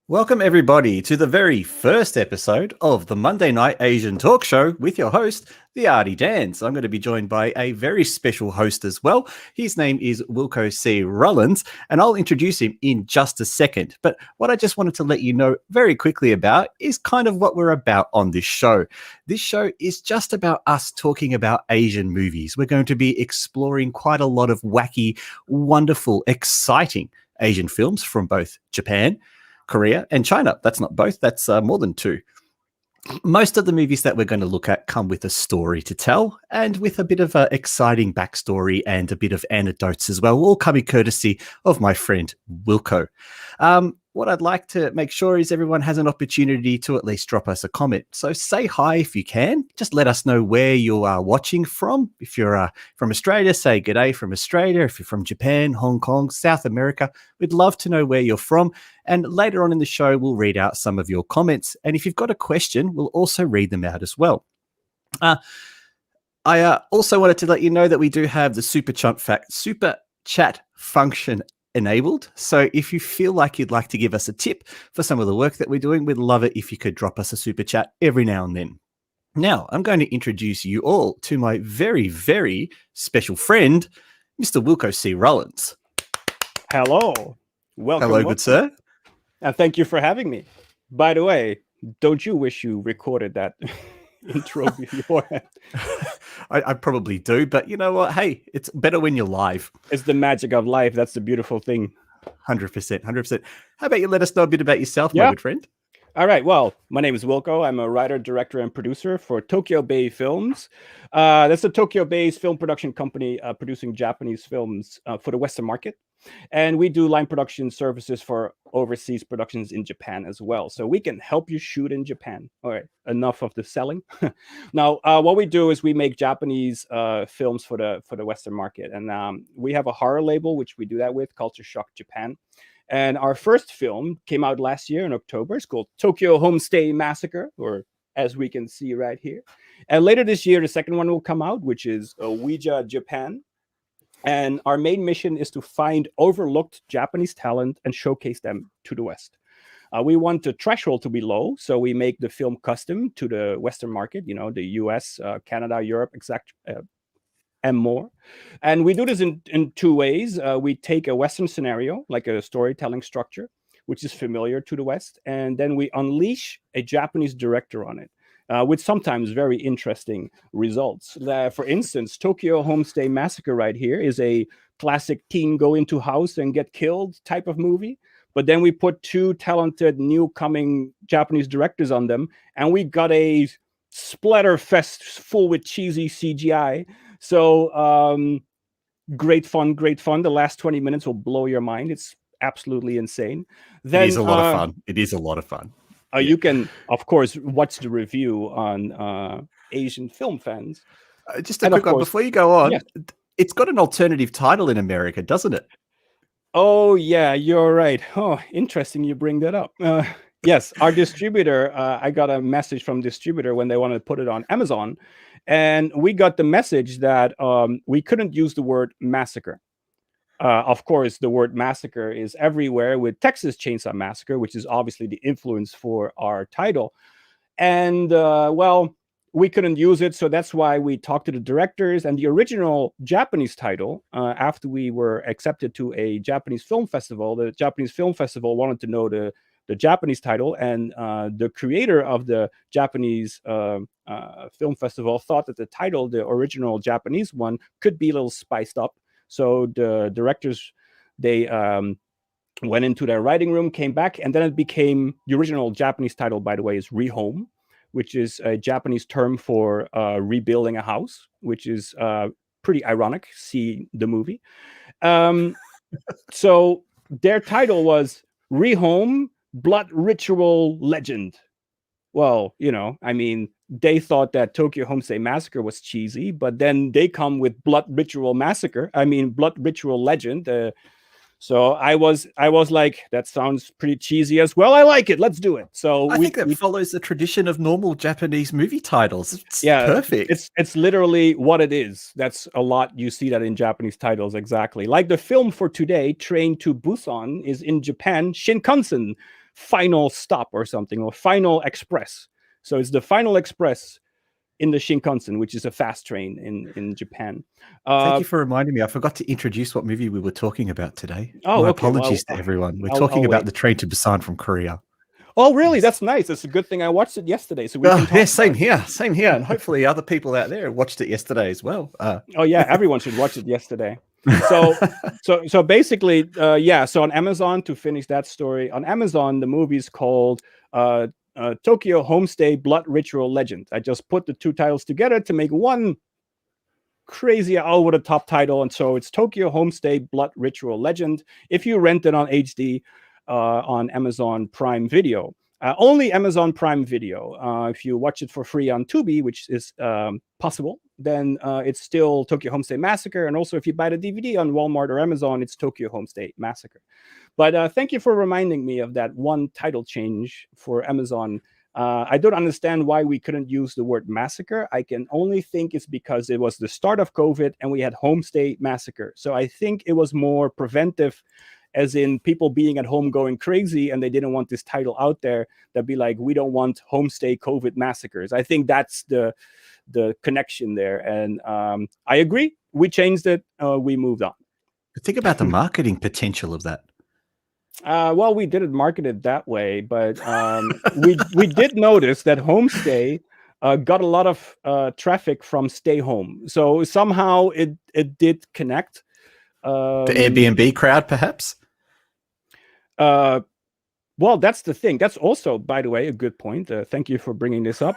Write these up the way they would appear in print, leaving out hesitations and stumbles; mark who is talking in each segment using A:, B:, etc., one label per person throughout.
A: Welcome, everybody, to the very first episode of the Monday Night Asian Talk Show with your host, the Arty Dans. I'm going to be joined by a very special host as well. His name is Wilco C Rullens, and I'll introduce him in just a second. But what I just wanted to let you know very quickly about is kind of what we're about on this show. This show is just about us talking about Asian movies. We're going to be exploring quite a lot of wacky, wonderful, exciting Asian films from both Japan, Korea, and China. That's not both, that's more than two. Most of the movies that we're going to look at come with a story to tell and with a bit of an exciting backstory and a bit of anecdotes as well, all coming courtesy of my friend Wilco. What I'd like to make sure is everyone has an opportunity to at least drop us a comment. So say hi if you can. Just let us know where you are watching from. If you're from Australia, say g'day from Australia. If you're from Japan, Hong Kong, South America, we'd love to know where you're from. And later on in the show, we'll read out some of your comments. And if you've got a question, we'll also read them out as well. I also wanted to let you know that we do have the super chat function enabled. So if you feel like you'd like to give us a tip for some of the work that we're doing, we'd love it if you could drop us a super chat every now and then. Now, I'm going to introduce you all to my very, very special friend, Mr. Wilco C Rullens.
B: Hello. Welcome.
A: Hello, good sir.
B: And thank you for having me. By the way, don't you wish you recorded that intro beforehand?
A: I probably do, but you know what? Hey, it's better when you're live.
B: It's the magic of life. That's the beautiful thing.
A: 100%, 100%. How about you let us know a bit about yourself, my good friend?
B: All right. Well, my name is Wilco. I'm a writer, director, and producer for Tokyo Bay Films. That's a Tokyo-based film production company producing Japanese films for the Western market. And we do line production services for overseas productions in Japan as well. So we can help you shoot in Japan. All right, enough of the selling. Now, what we do is we make Japanese films for the Western market. And we have a horror label, which we do that with, CultureSHOCK Japan. And our first film came out last year in October. It's called Tokyo Homestay Massacre, or as we can see right here. And later this year, the second one will come out, which is Ouija Japan. And our main mission is to find overlooked Japanese talent and showcase them to the West. We want the threshold to be low, so we make the film custom to the Western market, you know, the US, Canada, Europe, and more. And we do this in two ways. We take a Western scenario, like a storytelling structure, which is familiar to the West, and then we unleash a Japanese director on it. With sometimes very interesting results. For instance, Tokyo Homestay Massacre right here is a classic teen go into house and get killed type of movie. But then we put two talented new coming Japanese directors on them, and we got a splatter fest full with cheesy CGI. So great fun, great fun. The last 20 minutes will blow your mind. It's absolutely insane.
A: Then, it is a lot of fun. It is a lot of fun.
B: You can, of course, watch the review on Asian Film Fans.
A: Just a quick one before you go on. Yeah. It's got an alternative title in America, doesn't it?
B: Oh, yeah, you're right. Oh, interesting you bring that up. Yes, our distributor, I got a message from distributor when they wanted to put it on Amazon. And we got the message that we couldn't use the word massacre. Of course, the word massacre is everywhere with Texas Chainsaw Massacre, which is obviously the influence for our title. And, well, we couldn't use it. So that's why we talked to the directors. And the original Japanese title, after we were accepted to a Japanese film festival, the Japanese Film Festival wanted to know the Japanese title. And the creator of the Japanese film festival thought that the title, the original Japanese one, could be a little spiced up. So the directors, they went into their writing room, came back, and then it became, the original Japanese title, by the way, is Rehome, which is a Japanese term for rebuilding a house, which is pretty ironic. See the movie. So their title was Rehome, Blood Ritual Legend. Well, you know, I mean, they thought that Tokyo Homestay Massacre was cheesy, but then they come with Blood Ritual Legend. So I was like, that sounds pretty cheesy as well. I like it. Let's do it. So
A: I think that follows the tradition of normal Japanese movie titles. It's perfect.
B: It's literally what it is. That's a lot. You see that in Japanese titles. Exactly. Like the film for today, Train to Busan, is in Japan, Shinkansen. final stop or something, or final express. So it's the final express in the Shinkansen, which is a fast train in Japan.
A: Thank you for reminding me. I forgot to introduce what movie we were talking about today.
B: Oh,
A: My
B: okay.
A: apologies to everyone. We're
B: I'll
A: talking about
B: wait.
A: the Train to Busan from Korea.
B: Oh, really? That's nice. It's a good thing I watched it yesterday, so we can talk.
A: Yeah, same here, and hopefully other people out there watched it yesterday as well.
B: Oh yeah, everyone should watch it yesterday. So basically, yeah. So on Amazon, to finish that story, on Amazon, the movie is called Tokyo Homestay Blood Ritual Legend. I just put the two titles together to make one crazy over the top title, and so it's Tokyo Homestay Blood Ritual Legend. If you rent it on HD on Amazon Prime Video. Only Amazon Prime Video. If you watch it for free on Tubi, which is possible, then it's still Tokyo Homestay Massacre. And also, if you buy the DVD on Walmart or Amazon, it's Tokyo Homestay Massacre. But thank you for reminding me of that one title change for Amazon. I don't understand why we couldn't use the word massacre. I can only think it's because it was the start of COVID and we had Homestay Massacre. So I think it was more preventive, as in people being at home going crazy and they didn't want this title out there. That'd be like, we don't want Homestay COVID Massacres. I think that's the connection there. And I agree. We changed it. We moved on.
A: Think about the marketing potential of that.
B: Well, we didn't market it that way, but we did notice that Homestay got a lot of traffic from stay home. So somehow it did connect.
A: The Airbnb crowd, perhaps?
B: Well, that's the thing. That's also, by the way, a good point. Thank you for bringing this up.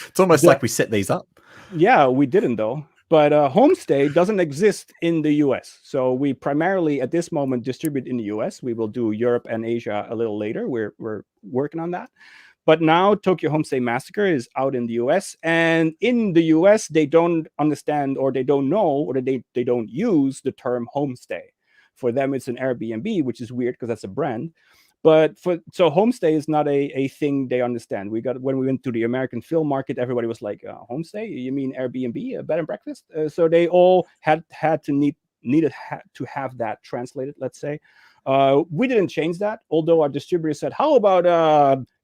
A: It's almost like we set these up.
B: Yeah, we didn't, though. But Homestay doesn't exist in the US. So we primarily, at this moment, distribute in the US. We will do Europe and Asia a little later. We're working on that. But now Tokyo Homestay Massacre is out in the US. And in the US, they don't understand, or they don't know, or they don't use the term homestay. For them, it's an Airbnb, which is weird because that's a brand. But so homestay is not a thing they understand. When we went to the American film market, everybody was like, homestay? You mean Airbnb, a bed and breakfast? So they all needed to have that translated, let's say. We didn't change that, although our distributor said, how about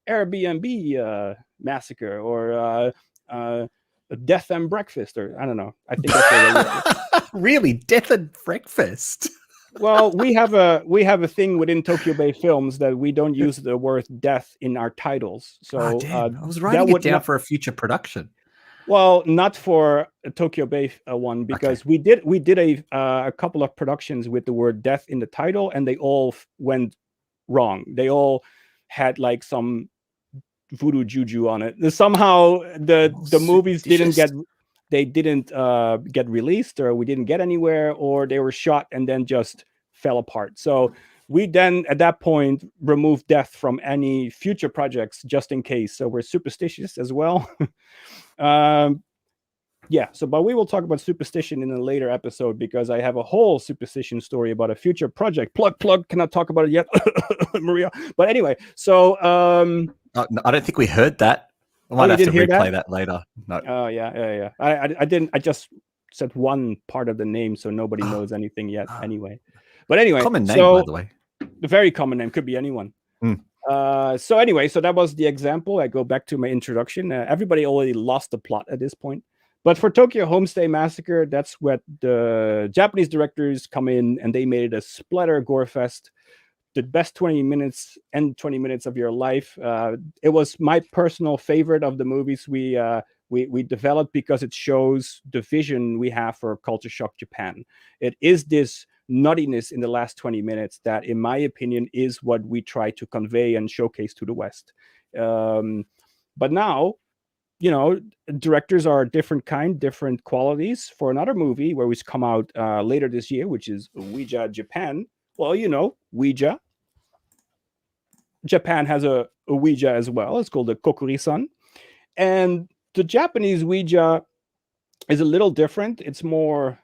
B: Airbnb Massacre or Death and Breakfast, or I don't know. I think that's
A: really, Death and Breakfast.
B: Well, we have a thing within Tokyo Bay Films that we don't use the word death in our titles. So
A: I was writing it down for a future production.
B: Well, not for a Tokyo Bay one, because we did a couple of productions with the word death in the title, and they all went wrong. They all had like some voodoo juju on it. Somehow the movies didn't get released, or we didn't get anywhere, or they were shot and then just fell apart. So we then at that point removed death from any future projects just in case. So we're superstitious as well. Yeah, but we will talk about superstition in a later episode, because I have a whole superstition story about a future project. Plug, cannot talk about it yet. Maria. But anyway, so
A: no, I don't think we heard that. I might have to replay that later. No.
B: Oh, yeah. I didn't. I just said one part of the name, so nobody knows anything yet. Anyway, but anyway,
A: common name, by the way.
B: The very common name, could be anyone. So anyway, so that was the example. I go back to my introduction. Everybody already lost the plot at this point. But for Tokyo Homestay Massacre, that's what the Japanese directors come in, and they made it a splatter gore fest. The best 20 minutes of your life. It was my personal favorite of the movies we developed, because it shows the vision we have for CultureSHOCK Japan. It is this nuttiness in the last 20 minutes that, in my opinion, is what we try to convey and showcase to the West. But now, directors are a different kind, different qualities. For another movie where it's come out later this year, which is Ouija Japan. Well, Ouija. Japan has a Ouija as well. It's called the Kokuri-san. And the Japanese Ouija is a little different. It's more,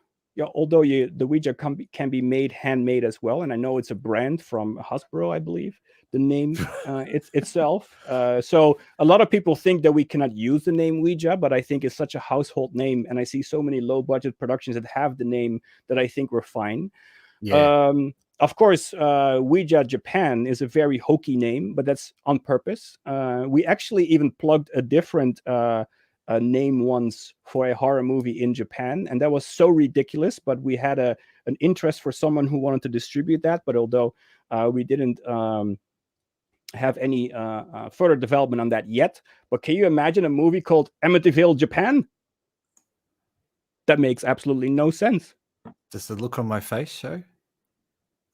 B: although the Ouija can be made handmade as well. And I know it's a brand from Hasbro, I believe, the name itself. So a lot of people think that we cannot use the name Ouija, but I think it's such a household name. And I see so many low budget productions that have the name that I think we're fine.
A: Yeah.
B: of course, Ouija Japan is a very hokey name, but that's on purpose. We actually even plugged a different name once for a horror movie in Japan, and that was so ridiculous. But we had an interest for someone who wanted to distribute that. But although we didn't have any further development on that yet, but can you imagine a movie called Amityville Japan? That makes absolutely no sense.
A: Does the look on my face show?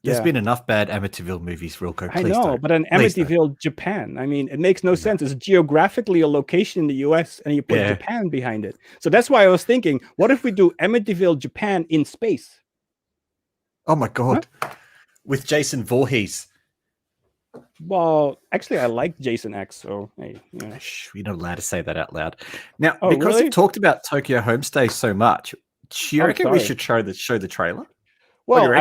A: There's been enough bad Amityville movies, Wilco.
B: I know, but an Amityville Japan, I mean, it makes no sense. It's geographically a location in the US, and you put Japan behind it. So that's why I was thinking, what if we do Amityville Japan in space?
A: Oh my God. Huh? With Jason Voorhees.
B: Well, actually, I like Jason X, so hey,
A: you're not allowed to say that out loud. Now, because we've talked about Tokyo Homestay so much, do you reckon we should show the trailer?
B: Well,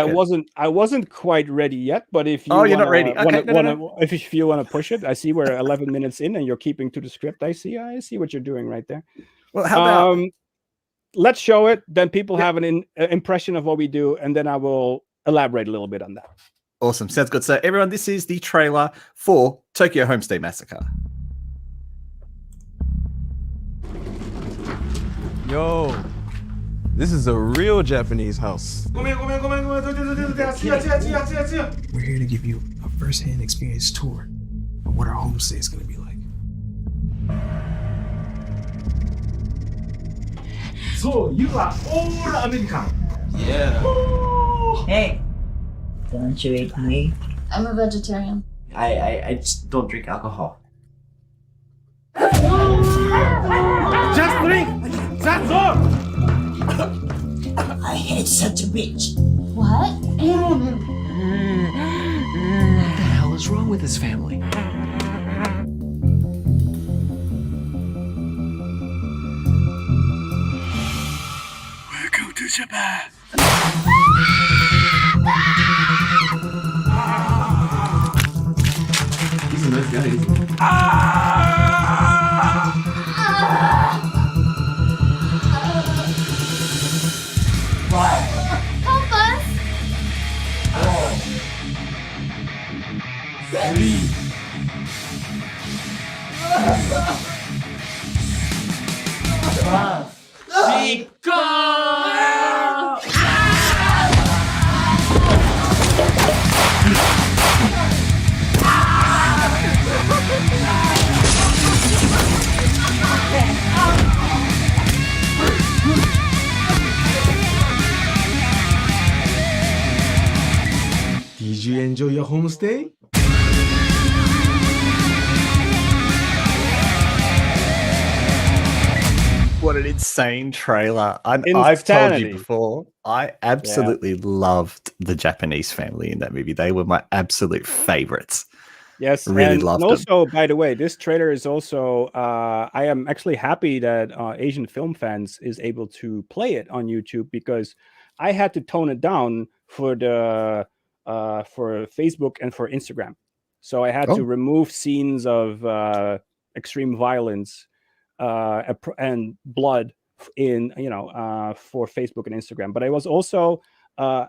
B: I wasn't quite ready yet, but if you
A: you're not ready. Okay,
B: if you want to push it, I see we're 11 minutes in and you're keeping to the script. I see what you're doing right there.
A: Well, how about
B: let's show it, then people have an impression of what we do, and then I will elaborate a little bit on that.
A: Awesome, sounds good. So everyone, this is the trailer for Tokyo Homestay Massacre.
C: Yo, this is a real Japanese house.
D: We're here to give you a first-hand experience tour of what our homestay is going to be like. So, you are all American?
C: Yeah.
E: Hey, don't you eat meat?
F: I'm a vegetarian.
E: I just don't drink alcohol.
D: Just drink! That's all!
E: I hate such a bitch.
F: What?
G: What the hell is wrong with this family?
D: Welcome to Japan.
G: He's a nice guy, isn't he?
E: Why?
F: Help us!
D: Did you enjoy your homestay?
A: What an insane trailer. I've told you before, I absolutely loved the Japanese family in that movie. They were my absolute favorites.
B: Yes,
A: really
B: and
A: loved
B: also, by the way, this trailer is also, I am actually happy that Asian film fans is able to play it on YouTube, because I had to tone it down for the for Facebook and for Instagram. So I had to remove scenes of extreme violence and blood in for Facebook and Instagram. But I was also it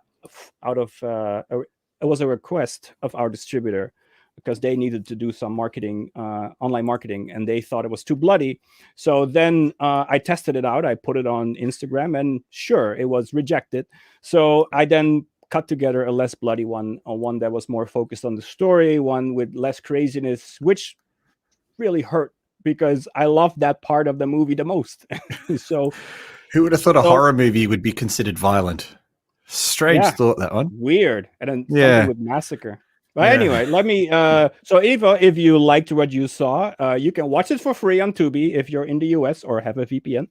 B: was a request of our distributor, because they needed to do some marketing, online marketing, and they thought it was too bloody. So then I tested it out. I put it on Instagram, and sure, it was rejected. So I then cut together a less bloody one that was more focused on the story, one with less craziness, which really hurt, because I loved that part of the movie the most. So
A: who would have thought a horror movie would be considered violent? Strange thought, that one.
B: Weird. And then something with Massacre. But anyway, let me so Eva, if you liked what you saw, you can watch it for free on Tubi if you're in the US or have a VPN.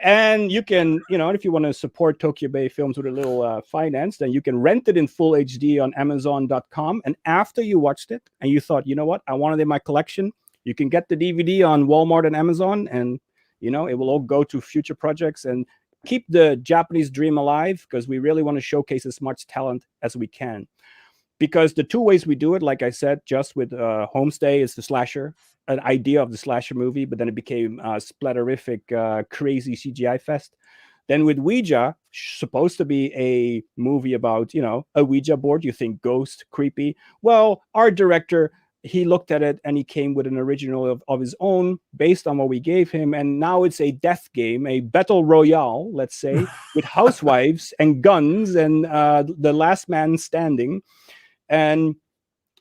B: And you can, if you want to support Tokyo Bay Films with a little finance, then you can rent it in full HD on Amazon.com. And after you watched it and you thought, you know what, I want it in my collection, you can get the DVD on Walmart and Amazon, and it will all go to future projects and keep the Japanese dream alive, because we really want to showcase as much talent as we can. Because the two ways we do it, like I said, just with Homestay is the slasher, an idea of the slasher movie, but then it became a splatterific, crazy CGI fest. Then with Ouija, supposed to be a movie about, a Ouija board, you think ghost, creepy. Well, our director, he looked at it and he came with an original of his own based on what we gave him. And now it's a death game, a battle royale, let's say, with housewives and guns and the last man standing. And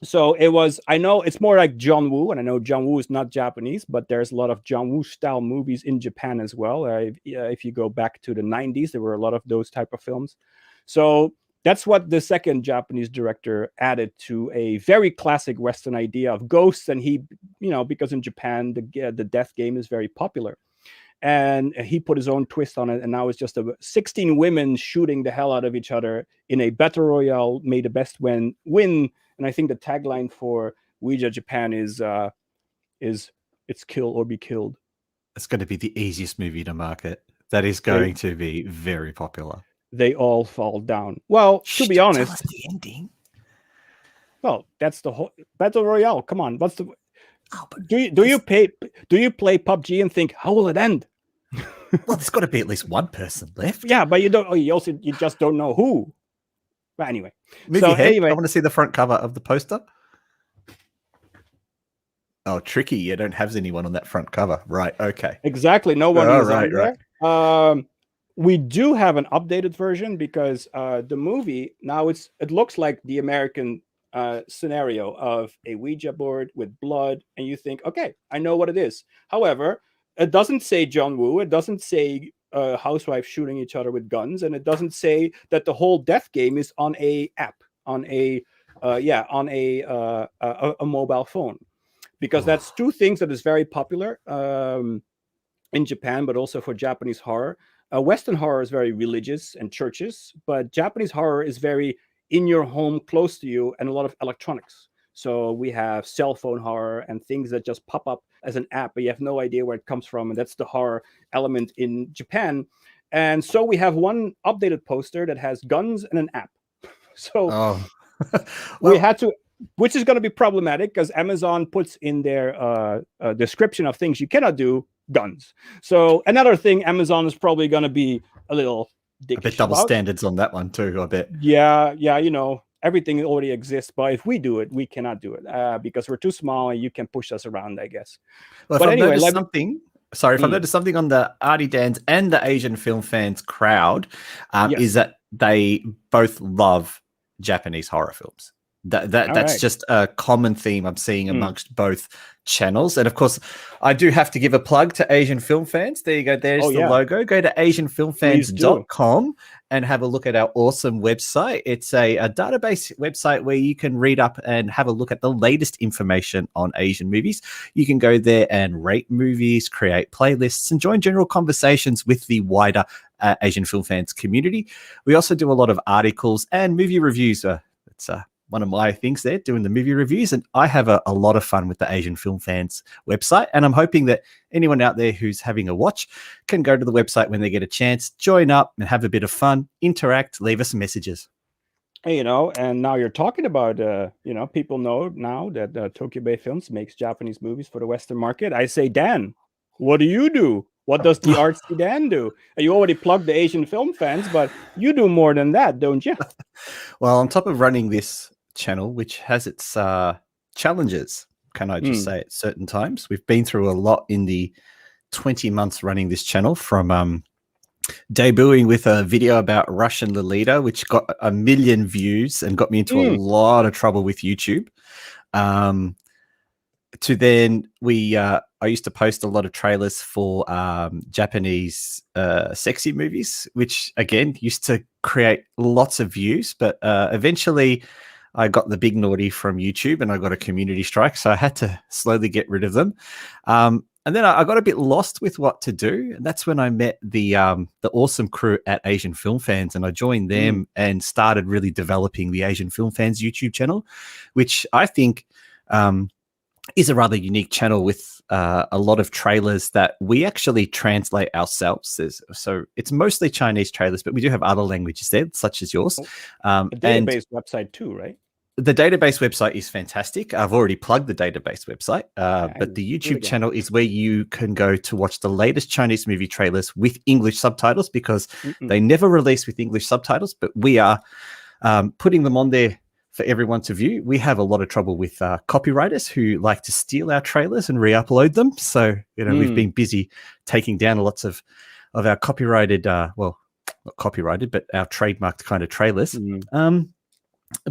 B: so it was, I know it's more like John Woo, and I know John Woo is not Japanese, but there's a lot of John Woo style movies in Japan as well. If you go back to the 90s, there were a lot of those type of films. So that's what the second Japanese director added to a very classic Western idea of ghosts. And he, because in Japan, the death game is very popular. And he put his own twist on it. And now it's just 16 women shooting the hell out of each other in a battle royale, may the best win. And I think the tagline for Ouija Japan is it's kill or be killed.
A: It's going to be the easiest movie to market. That is going to be very popular.
B: They all fall down. Well, to be honest,
A: tell us the ending.
B: Well, that's the whole battle royale. Come on, what's the? Oh, do you play PUBG and think how will it end?
A: Well, there's got to be at least one person left.
B: Yeah, but you don't. You just don't know who. But anyway,
A: I want to see the front cover of the poster. Oh, tricky! You don't have anyone on that front cover, right? Okay,
B: exactly. No one is on there.
A: Right.
B: We do have an updated version because the movie now it looks like the American scenario of a Ouija board with blood, and you think, okay, I know what it is. However, it doesn't say John Woo. It doesn't say housewives shooting each other with guns, and it doesn't say that the whole death game is on a app, on a mobile phone, because that's two things that is very popular in Japan, but also for Japanese horror. Western horror is very religious and churches, but Japanese horror is very in your home, close to you, and a lot of electronics. So we have cell phone horror and things that just pop up as an app, but you have no idea where it comes from. And that's the horror element in Japan. And so we have one updated poster that has guns and an app. So we had to, which is going to be problematic because Amazon puts in their description of things you cannot do, guns. So another thing, Amazon is probably going to be a little dickish.
A: A bit double standards on that one too, I bet.
B: Yeah, everything already exists, but if we do it, we cannot do it because we're too small and you can push us around, I guess.
A: Well, but anyway, if I've noticed something on the Arty Dans and the Asian film fans crowd, is that they both love Japanese horror films. That's just a common theme I'm seeing amongst both channels. And of course, I do have to give a plug to Asian film fans. There you go. There's the logo. Go to asianfilmfans.com and have a look at our awesome website. It's a database website where you can read up and have a look at the latest information on Asian movies. You can go there and rate movies, create playlists, and join general conversations with the wider Asian film fans community. We also do a lot of articles and movie reviews. It's one of my things there, doing the movie reviews, and I have a lot of fun with the Asian Film Fans website, and I'm hoping that anyone out there who's having a watch can go to the website when they get a chance, join up and have a bit of fun, interact, leave us messages.
B: And now you're talking about, people know now that Tokyo Bay Films makes Japanese movies for the Western market. I say, Dan, what do you do? What does the artsy Dan do? You already plugged the Asian Film Fans, but you do more than that, don't you?
A: Well, on top of running this channel, which has its challenges, can I just say, at certain times, we've been through a lot in the 20 months running this channel, from debuting with a video about Russian Lolita, which got 1 million views and got me into a lot of trouble with YouTube, to then I used to post a lot of trailers for Japanese sexy movies, which again used to create lots of views, but eventually I got the big naughty from YouTube and I got a community strike, so I had to slowly get rid of them. And then I got a bit lost with what to do, and that's when I met the awesome crew at Asian Film Fans, and I joined them and started really developing the Asian Film Fans YouTube channel, which I think is a rather unique channel with a lot of trailers that we actually translate ourselves. So it's mostly Chinese trailers, but we do have other languages there, such as yours.
B: A database website too, right?
A: the database website is fantastic. I've already plugged the database website, but the
B: do it
A: YouTube
B: again.
A: channel is where you can go to watch the latest Chinese movie trailers with English subtitles, because they never release with English subtitles, but we are putting them on there for everyone to view. We have a lot of trouble with copywriters who like to steal our trailers and re-upload them. So, we've been busy taking down lots of our copyrighted, well, not copyrighted, but our trademarked kind of trailers.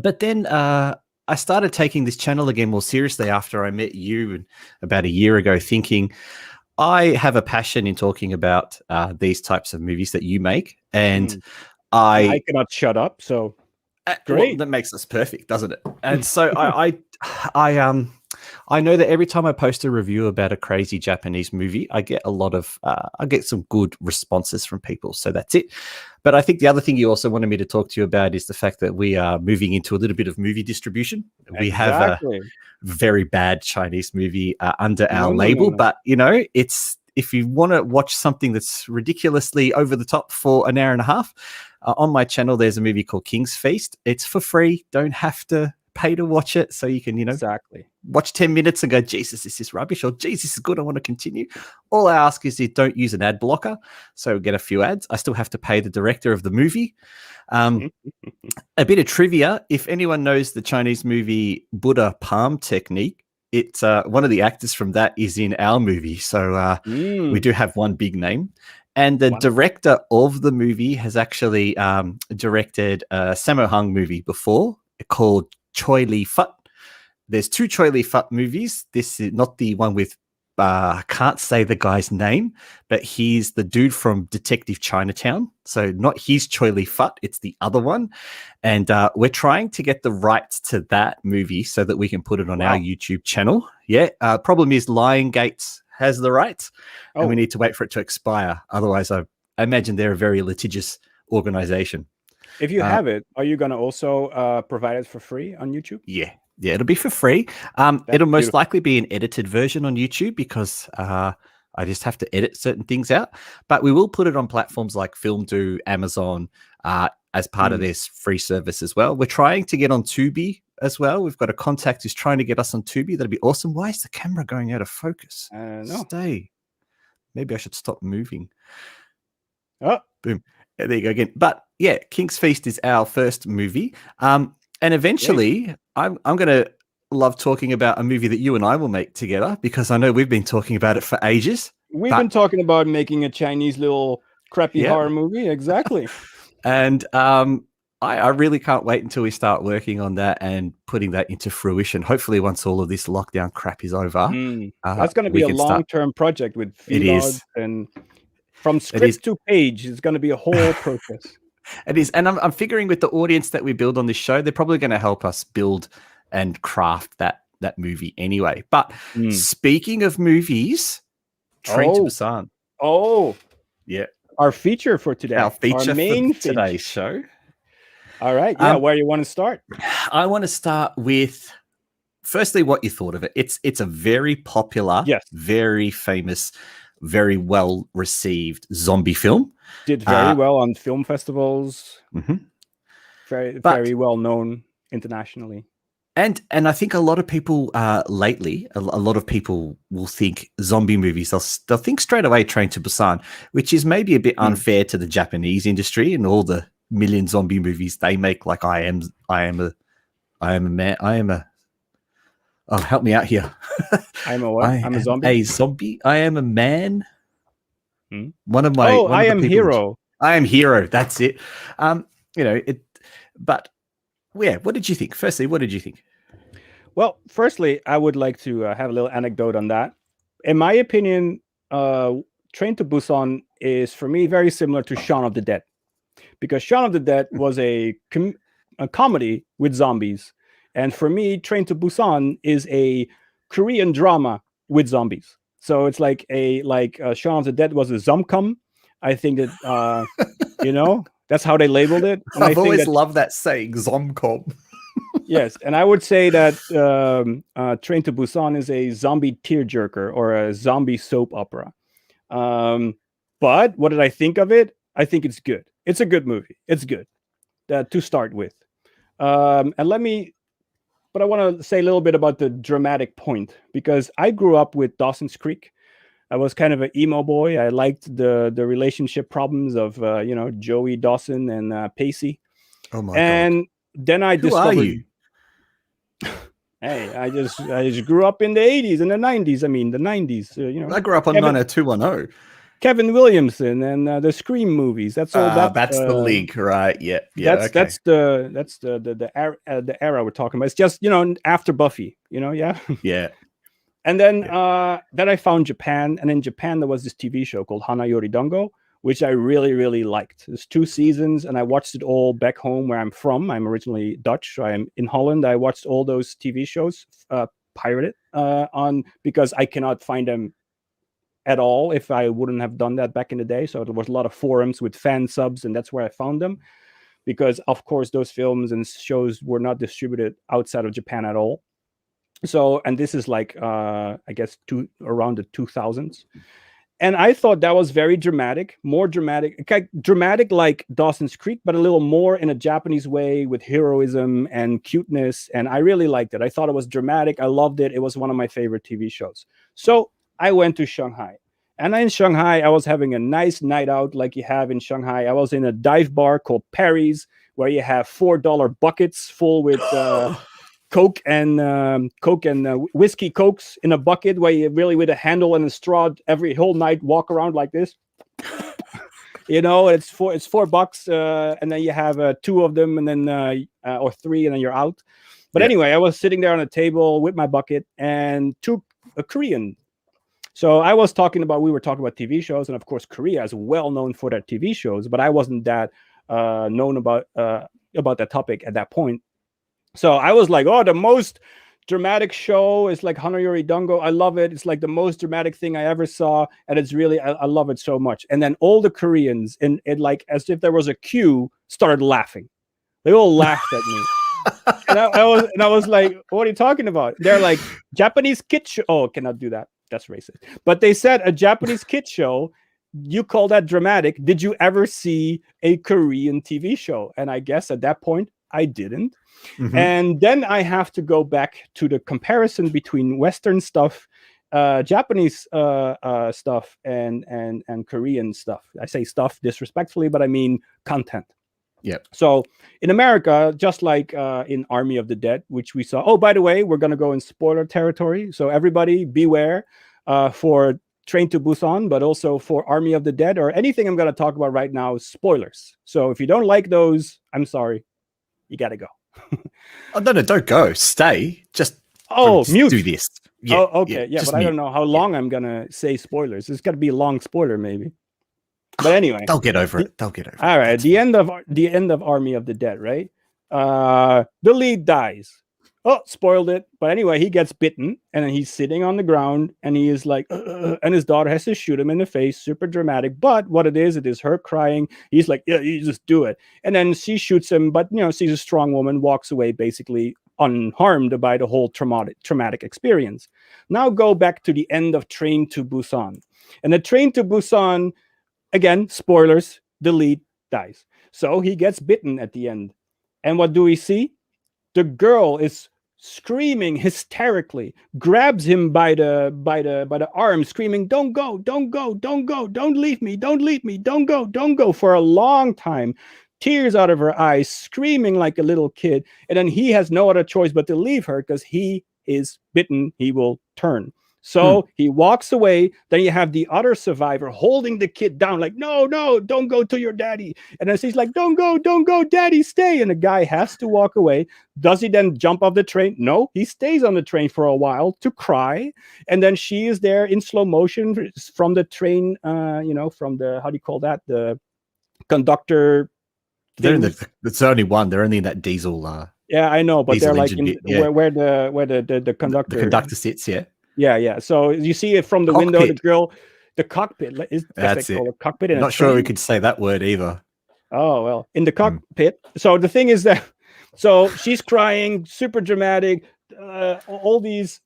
A: But then I started taking this channel again more seriously after I met you about a year ago, thinking I have a passion in talking about these types of movies that you make. And
B: I cannot shut up. So great.
A: Well, that makes us perfect, doesn't it? And so I know that every time I post a review about a crazy Japanese movie, I get I get some good responses from people. So that's it. But I think the other thing you also wanted me to talk to you about is the fact that we are moving into a little bit of movie distribution. We have a very bad Chinese movie under our label, but it's, if you want to watch something that's ridiculously over the top for an hour and a half, on my channel, there's a movie called King's Feast. It's for free. Don't have to pay to watch it. So you can, watch 10 minutes and go, Jesus, this is rubbish, or Jesus, this is good, I want to continue. All I ask is you don't use an ad blocker, so get a few ads. I still have to pay the director of the movie. A bit of trivia: if anyone knows the Chinese movie Buddha Palm Technique, it's one of the actors from that is in our movie. So we do have one big name. And the director of the movie has actually directed a Sammo Hung movie before called Choi Li Fut. There's two Choi Li Fut movies. This is not the one with, I can't say the guy's name, but he's the dude from Detective Chinatown. So not his Choi Li Fut, it's the other one. And we're trying to get the rights to that movie so that we can put it on our YouTube channel. Yeah. Problem is Lion Gates has the rights and we need to wait for it to expire. Otherwise, I imagine they're a very litigious organization.
B: If you have it, are you going to also provide it for free on YouTube?
A: Yeah, it'll be for free. It'll most likely be an edited version on YouTube because I just have to edit certain things out. But we will put it on platforms like FilmDo, Amazon, as part of this free service as well. We're trying to get on Tubi as well. We've got a contact who's trying to get us on Tubi. That'd be awesome. Why is the camera going out of focus?
B: I don't know.
A: Stay. Maybe I should stop moving.
B: Oh,
A: boom. There you go again. But yeah, King's Feast is our first movie. And eventually I'm going to love talking about a movie that you and I will make together, because I know we've been talking about it for ages.
B: We've been talking about making a Chinese little crappy horror movie. Exactly.
A: And I really can't wait until we start working on that and putting that into fruition. Hopefully once all of this lockdown crap is over.
B: That's going to be a long-term project with vlogs and from script to page. It's going to be a whole process.
A: It is. And I'm figuring with the audience that we build on this show, they're probably going to help us build and craft that movie anyway. But speaking of movies, Train to Busan.
B: Oh,
A: yeah.
B: Our feature for today.
A: Our main
B: for
A: today's show.
B: All right. Yeah. Where you want to start?
A: I want to start with, firstly, what you thought of it. It's a very popular, very famous, very well received zombie film.
B: Did very well on film festivals. Very well known internationally.
A: And I think a lot of people lately, a lot of people will think zombie movies. They'll think straight away Train to Busan, which is maybe a bit unfair to the Japanese industry and all the million zombie movies they make. Like I am a man. Oh, help me out here.
B: I'm a what? I'm a zombie.
A: A zombie. I am a man. One of my.
B: Oh, I am hero.
A: I am hero. That's it. But yeah, what did you think? Firstly, what did you think?
B: Well, firstly, I would like to have a little anecdote on that. In my opinion, Train to Busan is for me very similar to Shaun of the Dead, because Shaun of the Dead was a comedy with zombies. And for me, Train to Busan is a Korean drama with zombies. So it's like Shaun of the Dead was a zomcom. I think that, that's how they labeled it. And
A: I've always loved that saying, zomcom.
B: Yes. And I would say that Train to Busan is a zombie tearjerker or a zombie soap opera. But what did I think of it? I think it's good. It's a good movie. It's good to start with. And let me but I want to say a little bit about the dramatic point, because I grew up with Dawson's Creek. I was kind of an emo boy. I liked the relationship problems of Joey Dawson and Pacey.
A: Oh my
B: and then I
A: God. Who are
B: discovered.
A: you?
B: Hey, I just grew up in the 80s and the 90s. I mean, the 90s.
A: I grew up on 90210.
B: Kevin Williamson and the Scream movies. That's all.
A: That's the link, right? Yeah.
B: That's the era we're talking about. It's just after Buffy. Yeah.
A: Yeah.
B: And then I found Japan, and in Japan there was this TV show called Hana Yori Dango, which I really, really liked. There's 2 seasons, and I watched it all back home where I'm from. I'm originally Dutch, so I'm in Holland. I watched all those TV shows pirated because I cannot find them at all if I wouldn't have done that back in the day. So there was a lot of forums with fan subs, and that's where I found them, because of course those films and shows were not distributed outside of Japan at all. So, and this is like I guess around the 2000s. And I thought that was very dramatic, more dramatic, dramatic like Dawson's Creek, but a little more in a Japanese way with heroism and cuteness. And I really liked it. I thought it was dramatic. I loved it. It was one of my favorite TV shows. So I went to Shanghai. And in Shanghai, I was having a nice night out like you have in Shanghai. I was in a dive bar called Perry's, where you have $4 buckets full with Coke and whiskey Cokes in a bucket, where you really with a handle and a straw every whole night walk around like this. It's $4, and then you have 2 of them, and then or 3, and then you're out. But anyway, I was sitting there on a table with my bucket and 2 Korean. So we were talking about TV shows, and of course Korea is well known for their TV shows, but I wasn't that known about that topic at that point. So I was like, oh, the most dramatic show is like Hanayori Dango. I love it. It's like the most dramatic thing I ever saw. And it's really, I love it so much. And then all the Koreans, in like as if there was a queue, started laughing. They all laughed at me. and I was like, what are you talking about? They're like, Japanese kid show. Oh, cannot do that. That's racist. But they said a Japanese kid show. You call that dramatic? Did you ever see a Korean TV show? And I guess at that point, I didn't. Mm-hmm. And then I have to go back to the comparison between Western stuff, Japanese stuff, and Korean stuff. I say stuff disrespectfully, but I mean content.
A: Yep.
B: So in America, just like in Army of the Dead, which we saw. Oh, by the way, we're going to go in spoiler territory. So everybody beware for Train to Busan, but also for Army of the Dead, or anything I'm going to talk about right now is spoilers. So if you don't like those, I'm sorry. You got to go.
A: Oh, no, don't go. Stay. Just
B: mute.
A: Do this.
B: Yeah, oh, okay. Yeah, but
A: mute.
B: I don't know how long I'm going to say spoilers. It's got to be a long spoiler, maybe. But anyway.
A: They'll get over it. All
B: right. The end of Army of the Dead, right? The lead dies. Oh, spoiled it. But anyway, he gets bitten, and then he's sitting on the ground, and he is like, and his daughter has to shoot him in the face. Super dramatic. But what it is her crying. He's like, yeah, you just do it. And then she shoots him, but she's a strong woman, walks away basically unharmed by the whole traumatic experience. Now go back to the end of Train to Busan. And the Train to Busan, again, spoilers, the lead dies. So he gets bitten at the end. And what do we see? The girl is screaming hysterically, grabs him by the arm, screaming, don't go, don't go, don't go, don't leave me, don't leave me, don't go, for a long time. Tears out of her eyes, screaming like a little kid. And then he has no other choice but to leave her, because he is bitten. He will turn. So he walks away. Then you have the other survivor holding the kid down, like, no, don't go to your daddy. And then she's like, don't go, daddy, stay. And the guy has to walk away. Does he then jump off the train? No, he stays on the train for a while to cry. And then she is there in slow motion from the train, from the, how do you call that? The conductor.
A: They're it's only one. They're only in that diesel.
B: Yeah, I know, but they're like where the conductor.
A: The conductor sits, yeah.
B: Yeah. So you see it from the
A: cockpit.
B: window, the girl, the cockpit.
A: That's it.
B: A cockpit in
A: Not sure we could say that word either.
B: Oh, well, in the cockpit. So the thing is that, so she's crying, super dramatic, all these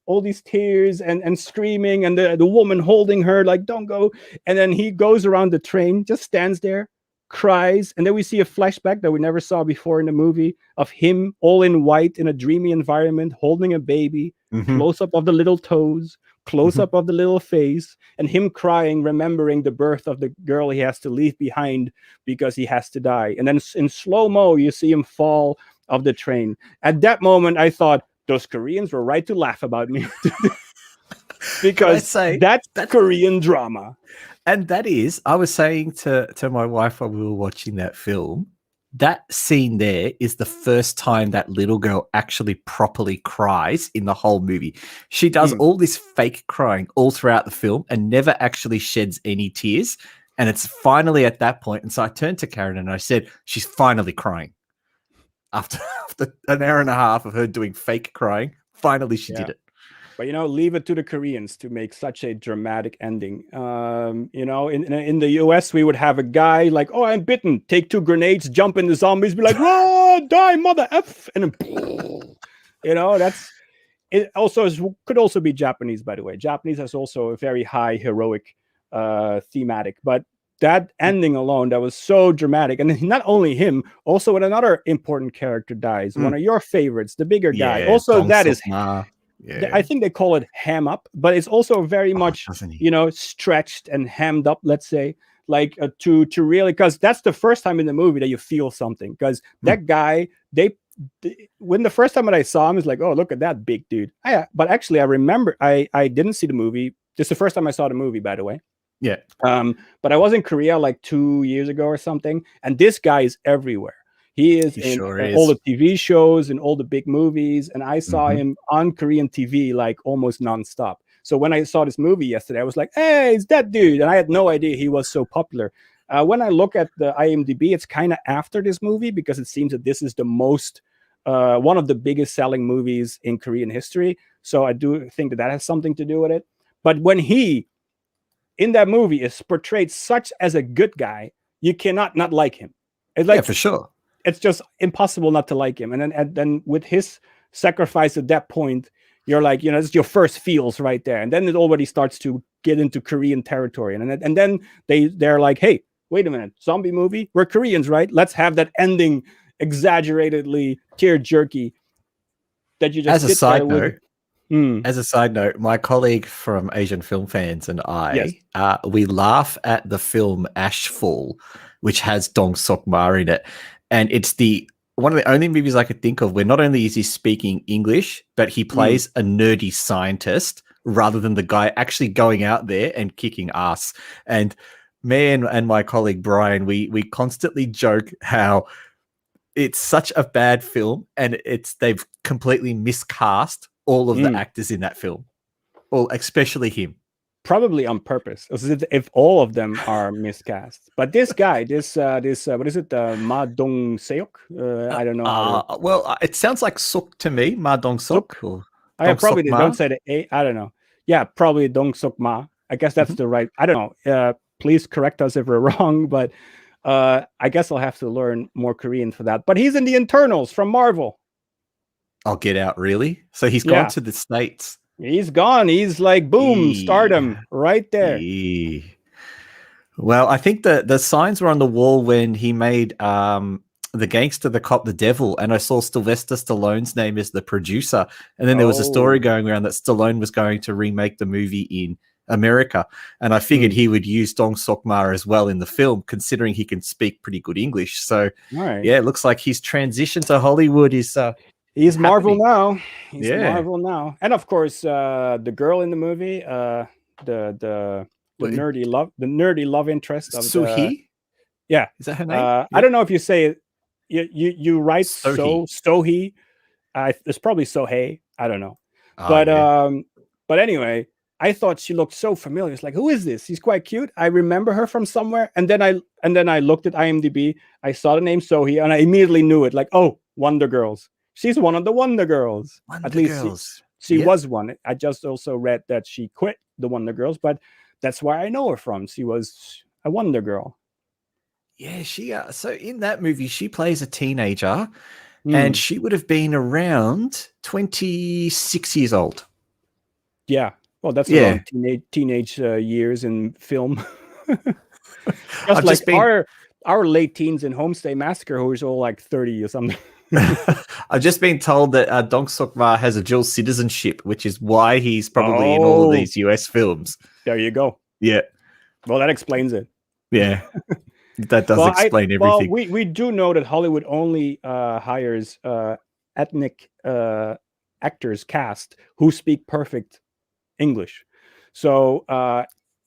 B: tears and screaming, and the woman holding her like, don't go. And then he goes around the train, just stands there, cries, and then we see a flashback that we never saw before in the movie of him all in white in a dreamy environment holding a baby, close up of the little toes, close up of the little face, and him crying, remembering the birth of the girl he has to leave behind because he has to die. And then in slow-mo you see him fall off the train. At that moment I thought those Koreans were right to laugh about me. Because that's Korean drama.
A: And that is, I was saying to my wife while we were watching that film, that scene there is the first time that little girl actually properly cries in the whole movie. She does all this fake crying all throughout the film and never actually sheds any tears. And it's finally at that point. And so I turned to Karen and I said, she's finally crying. After an hour and a half of her doing fake crying, finally she did it.
B: But, leave it to the Koreans to make such a dramatic ending. In the US, we would have a guy like, oh, I'm bitten. Take 2 grenades, jump in the zombies, be like, oh, die, mother F. And then, that's it. Also, could also be Japanese, by the way. Japanese has also a very high heroic thematic. But that ending alone, that was so dramatic. And not only him, also when another important character dies, one of your favorites, the bigger guy. Also, that is... Yeah. I think they call it ham up, but it's also very much, stretched and hammed up, let's say, like to really, because that's the first time in the movie that you feel something. Because that guy, when the first time that I saw him, it's like, oh, look at that big dude. But actually, I remember I didn't see the movie. This is the first time I saw the movie, by the way.
A: Yeah.
B: But I was in Korea like 2 years ago or something, and this guy is everywhere. He is in all the TV shows and all the big movies. And I saw him on Korean TV like almost nonstop. So when I saw this movie yesterday, I was like, hey, it's that dude. And I had no idea he was so popular. When I look at the IMDb, it's kind of after this movie because it seems that this is the most, one of the biggest selling movies in Korean history. So I do think that has something to do with it. But when he, in that movie, is portrayed such as a good guy, you cannot not like him. It's like,
A: for sure.
B: It's just impossible not to like him. And then with his sacrifice at that point, you're like, it's your first feels right there. And then it already starts to get into Korean territory. And then they're like, hey, wait a minute, zombie movie? We're Koreans, right? Let's have that ending exaggeratedly tear-jerky that you just
A: As a side note, my colleague from Asian Film Fans and I, we laugh at the film Ashfall, which has Dong Sok Ma in it. And it's one of the only movies I could think of where not only is he speaking English, but he plays a nerdy scientist rather than the guy actually going out there and kicking ass. And me and my colleague Brian, we constantly joke how it's such a bad film and they've completely miscast all of the actors in that film, especially him.
B: Probably on purpose, if all of them are miscast. But this guy, what is it, Ma Dong Seok? I don't know.
A: Well, it sounds like Sok to me, Ma Dong Sok.
B: I probably don't say the A. I don't know. Yeah, probably Dong Sok Ma. I guess that's the right. I don't know. Please correct us if we're wrong, but I guess I'll have to learn more Korean for that. But he's in the Internals from Marvel.
A: I'll get out, really? So he's gone to the States.
B: He's gone. He's like, boom, stardom right there.
A: Well, I think the signs were on the wall when he made The Gangster, the Cop, the Devil, and I saw Sylvester Stallone's name as the producer. And then there was a story going around that Stallone was going to remake the movie in America. And I figured he would use Dong Sok Ma as well in the film, considering he can speak pretty good English. So, it looks like his transition to Hollywood is...
B: He's Marvel now. He's Marvel now. And of course, the girl in the movie, the nerdy love interest of
A: Suhee? Is that her name?
B: I don't know if you say it. You write Sohee. It's probably Sohei. I don't know. But anyway, I thought she looked so familiar. It's like, who is this? She's quite cute. I remember her from somewhere. And then I looked at IMDb. I saw the name Sohee, and I immediately knew it. Like, oh, Wonder Girls. She's one of the Wonder Girls. At least she was one. I just also read that she quit the Wonder Girls, but that's where I know her from. She was a Wonder Girl.
A: Yeah, so in that movie, she plays a teenager, and she would have been around 26 years old.
B: Yeah. Well, that's around teenage years in film. our late teens in Homestay Massacre who is all like 30 or something.
A: I've just been told that Dong Seok-ma has a dual citizenship, which is why he's probably in all of these US films.
B: There you go.
A: Yeah.
B: Well, that explains it.
A: Yeah. That does explain everything.
B: Well, we do know that Hollywood only hires ethnic actors cast who speak perfect English. So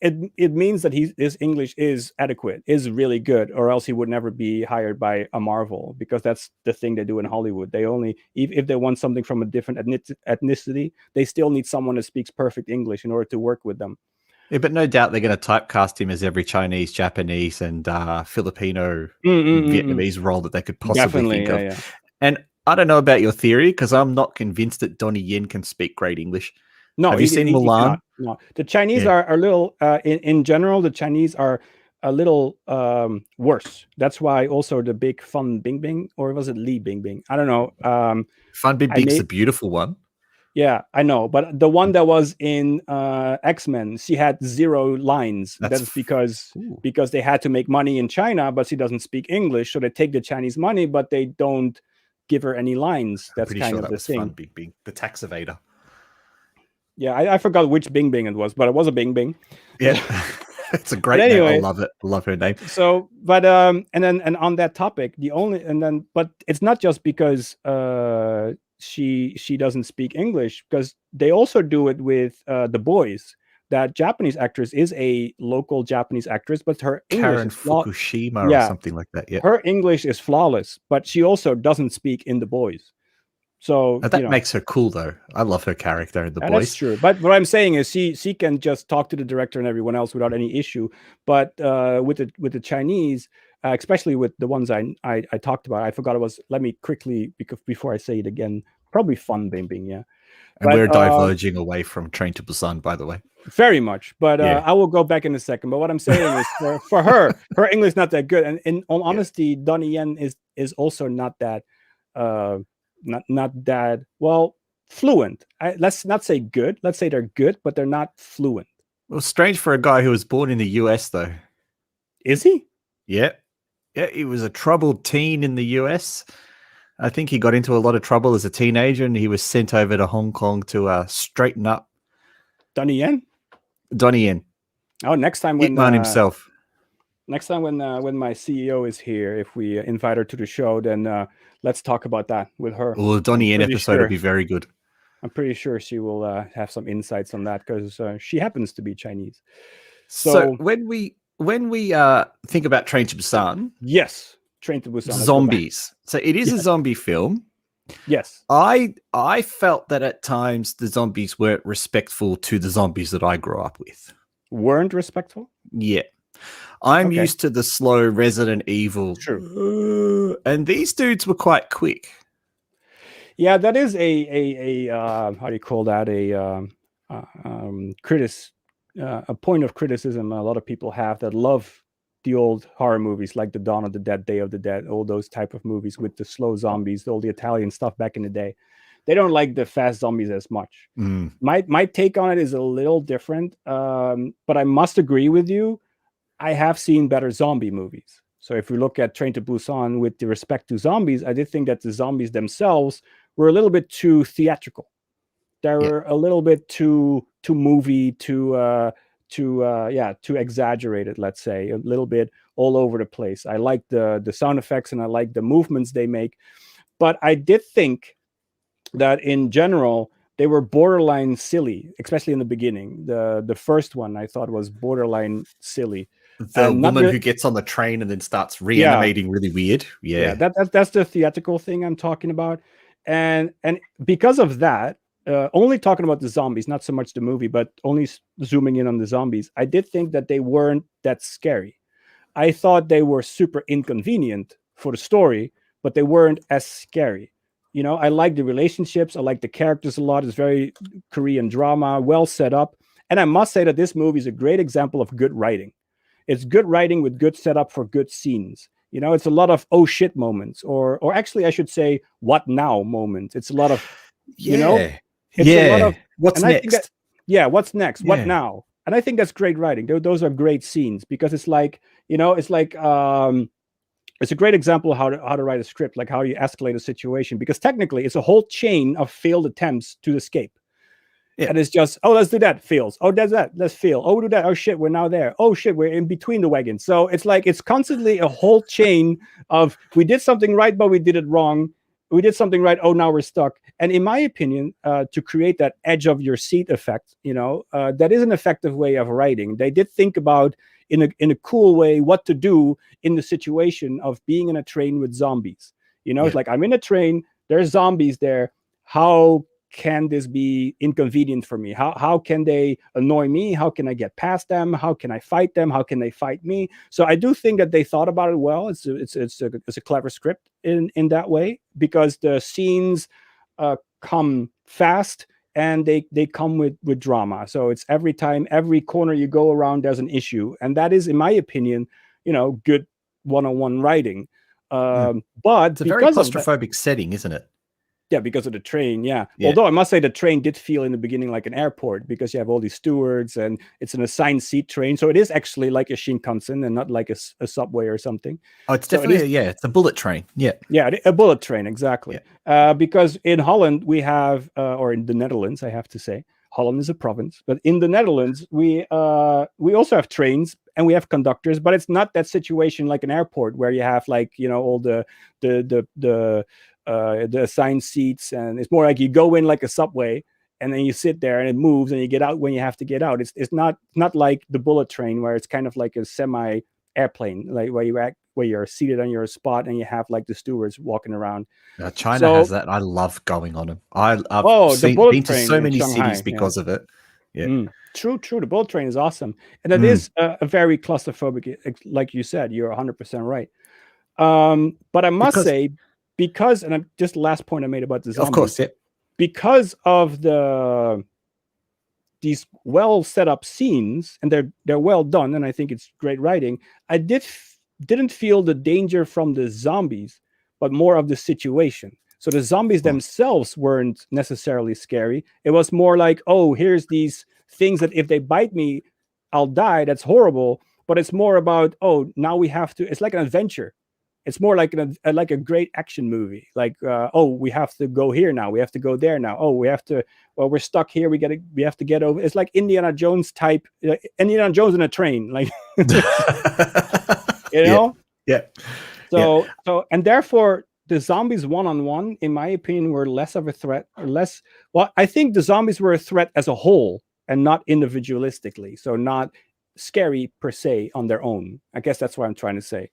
B: it means that his English is adequate, is really good, or else he would never be hired by a Marvel, because that's the thing they do in Hollywood. They only, if they want something from a different ethnicity, they still need someone that speaks perfect English in order to work with them.
A: Yeah, but no doubt they're going to typecast him as every Chinese, Japanese, and Filipino, Vietnamese role that they could possibly think of.
B: Yeah.
A: And I don't know about your theory, because I'm not convinced that Donnie Yen can speak great English.
B: No,
A: have you seen Mulan?
B: No, the Chinese are a little. In general, the Chinese are a little worse. That's why also the big Fan Bingbing, or was it Li Bingbing? I don't know.
A: Fan Bingbing's a beautiful one.
B: Yeah, I know, but the one that was in X-Men, she had 0 lines. That's because they had to make money in China, but she doesn't speak English, so they take the Chinese money, but they don't give her any lines. That's kind of the thing.
A: Fan Bingbing, the tax evader.
B: Yeah, I forgot which Bing Bing it was, but it was a Bing Bing.
A: Yeah, it's a great name. I love it. I love her name.
B: So, but and on that topic, but it's not just because she doesn't speak English, because they also do it with The Boys. That Japanese actress is a local Japanese actress, but her English
A: Karen
B: is
A: Fukushima or something like that. Yeah,
B: her English is flawless, but she also doesn't speak in The Boys. So
A: that makes her cool, though. I love her character in The Boys.
B: That's true. But what I'm saying is, she can just talk to the director and everyone else without any issue. But with the Chinese, especially with the ones I talked about, I forgot it was. Let me quickly, because before I say it again, probably Fan Bingbing, yeah.
A: And we're diverging away from Train to Busan, by the way.
B: Very much, but I will go back in a second. But what I'm saying is, for her English is not that good, and in all honesty, Donnie Yen is also not that. Not that well fluent. Let's not say good. Let's say they're good, but they're not fluent.
A: Well, strange for a guy who was born in the US, though.
B: Is he?
A: Yeah, he was a troubled teen in the US. I think he got into a lot of trouble as a teenager, and he was sent over to Hong Kong to straighten up.
B: Donnie Yen.
A: Oh,
B: next time when
A: himself.
B: Next time when my CEO is here, if we invite her to the show, then let's talk about that with her.
A: Well, the Donnie Yen episode will be very good.
B: I'm pretty sure she will have some insights on that, because she happens to be Chinese.
A: So when we think about Train to Busan,
B: yes, Train to Busan,
A: zombies. So it is a zombie film.
B: Yes,
A: I felt that at times the zombies weren't respectful to the zombies that I grew up with.
B: Weren't respectful?
A: Yeah. I'm used to the slow Resident Evil.
B: True.
A: And these dudes were quite quick.
B: Yeah, that is a how do you call that? A point of criticism a lot of people have that love the old horror movies like the Dawn of the Dead, Day of the Dead, all those type of movies with the slow zombies, all the Italian stuff back in the day. They don't like the fast zombies as much. My take on it is a little different, but I must agree with you. I have seen better zombie movies. So if we look at Train to Busan with the respect to zombies, I did think that the zombies themselves were a little bit too theatrical. They were a little bit too movie, too exaggerated, let's say, a little bit all over the place. I like the sound effects and I like the movements they make. But I did think that in general, they were borderline silly, especially in the beginning. The first one I thought was borderline silly.
A: The woman who gets on the train and then starts reanimating really weird. Yeah,
B: that's the theatrical thing I'm talking about. And because of that, only talking about the zombies, not so much the movie, but only zooming in on the zombies, I did think that they weren't that scary. I thought they were super inconvenient for the story, but they weren't as scary. You know, I like the relationships. I like the characters a lot. It's very Korean drama, well set up. And I must say that this movie is a great example of good writing. It's good writing with good setup for good scenes. You know, it's a lot of oh shit moments, or actually I should say what now moments. It's a lot of, you know, it's a lot of
A: what's next?
B: What's next? What now? And I think that's great writing. Those are great scenes because it's like, you know, it's like it's a great example of how to write a script, like how you escalate a situation, because technically it's a whole chain of failed attempts to escape.
A: Yeah.
B: And it's just, oh, let's do that, fails. Oh, does that, let's fail. Oh, do that. Oh shit, we're now there. Oh shit, we're in between the wagons. So it's like it's constantly a whole chain of we did something right, but we did it wrong. We did something right. Oh, now we're stuck. And in my opinion, to create that edge of your seat effect, that is an effective way of writing. They did think about in a cool way what to do in the situation of being in a train with zombies. It's like I'm in a train. There's zombies there. How can this be inconvenient for me? How can they annoy me? How can I get past them? How can I fight them? How can they fight me? So I do think that they thought about it well. It's a clever script in that way, because the scenes come fast and they come with drama. So it's every time, every corner you go around, there's an issue, and that is, in my opinion, good one-on-one writing. But
A: it's a very claustrophobic setting, isn't it?
B: Yeah, because of the train. Yeah. Although I must say the train did feel in the beginning like an airport, because you have all these stewards and it's an assigned seat train. So it is actually like a Shinkansen and not like a subway or something.
A: Oh, it's definitely, it's a bullet train. Yeah.
B: Yeah, a bullet train. Exactly. Yeah. Because in Holland we have, or in the Netherlands, I have to say, Holland is a province, but in the Netherlands, we also have trains and we have conductors, but it's not that situation like an airport where you have like, all the assigned seats, and it's more like you go in like a subway and then you sit there and it moves and you get out when you have to get out. It's not like the bullet train where it's kind of like a semi airplane, like where you're seated on your spot and you have like the stewards walking around.
A: China has that. I love going on them. I've been to so many cities because of it. Yeah.
B: True. The bullet train is awesome, and it is a very claustrophobic, like you said. You're 100% right. But I must say, because, and just the last point I made about the zombies,
A: of course,
B: because of these well set up scenes, and they're well done, and I think it's great writing. I didn't feel the danger from the zombies, but more of the situation. So the zombies themselves weren't necessarily scary. It was more like, oh, here's these things that if they bite me, I'll die. That's horrible. But it's more about, oh, now we have to. It's like an adventure. It's more like a great action movie. Like, we have to go here now. We have to go there now. Oh, we have to. Well, we're stuck here. We have to get over. It's like Indiana Jones type. Indiana Jones in a train, like
A: Yeah.
B: So and therefore the zombies one-on-one, in my opinion, were less of a threat. I think the zombies were a threat as a whole and not individualistically. So not scary per se on their own. I guess that's what I'm trying to say.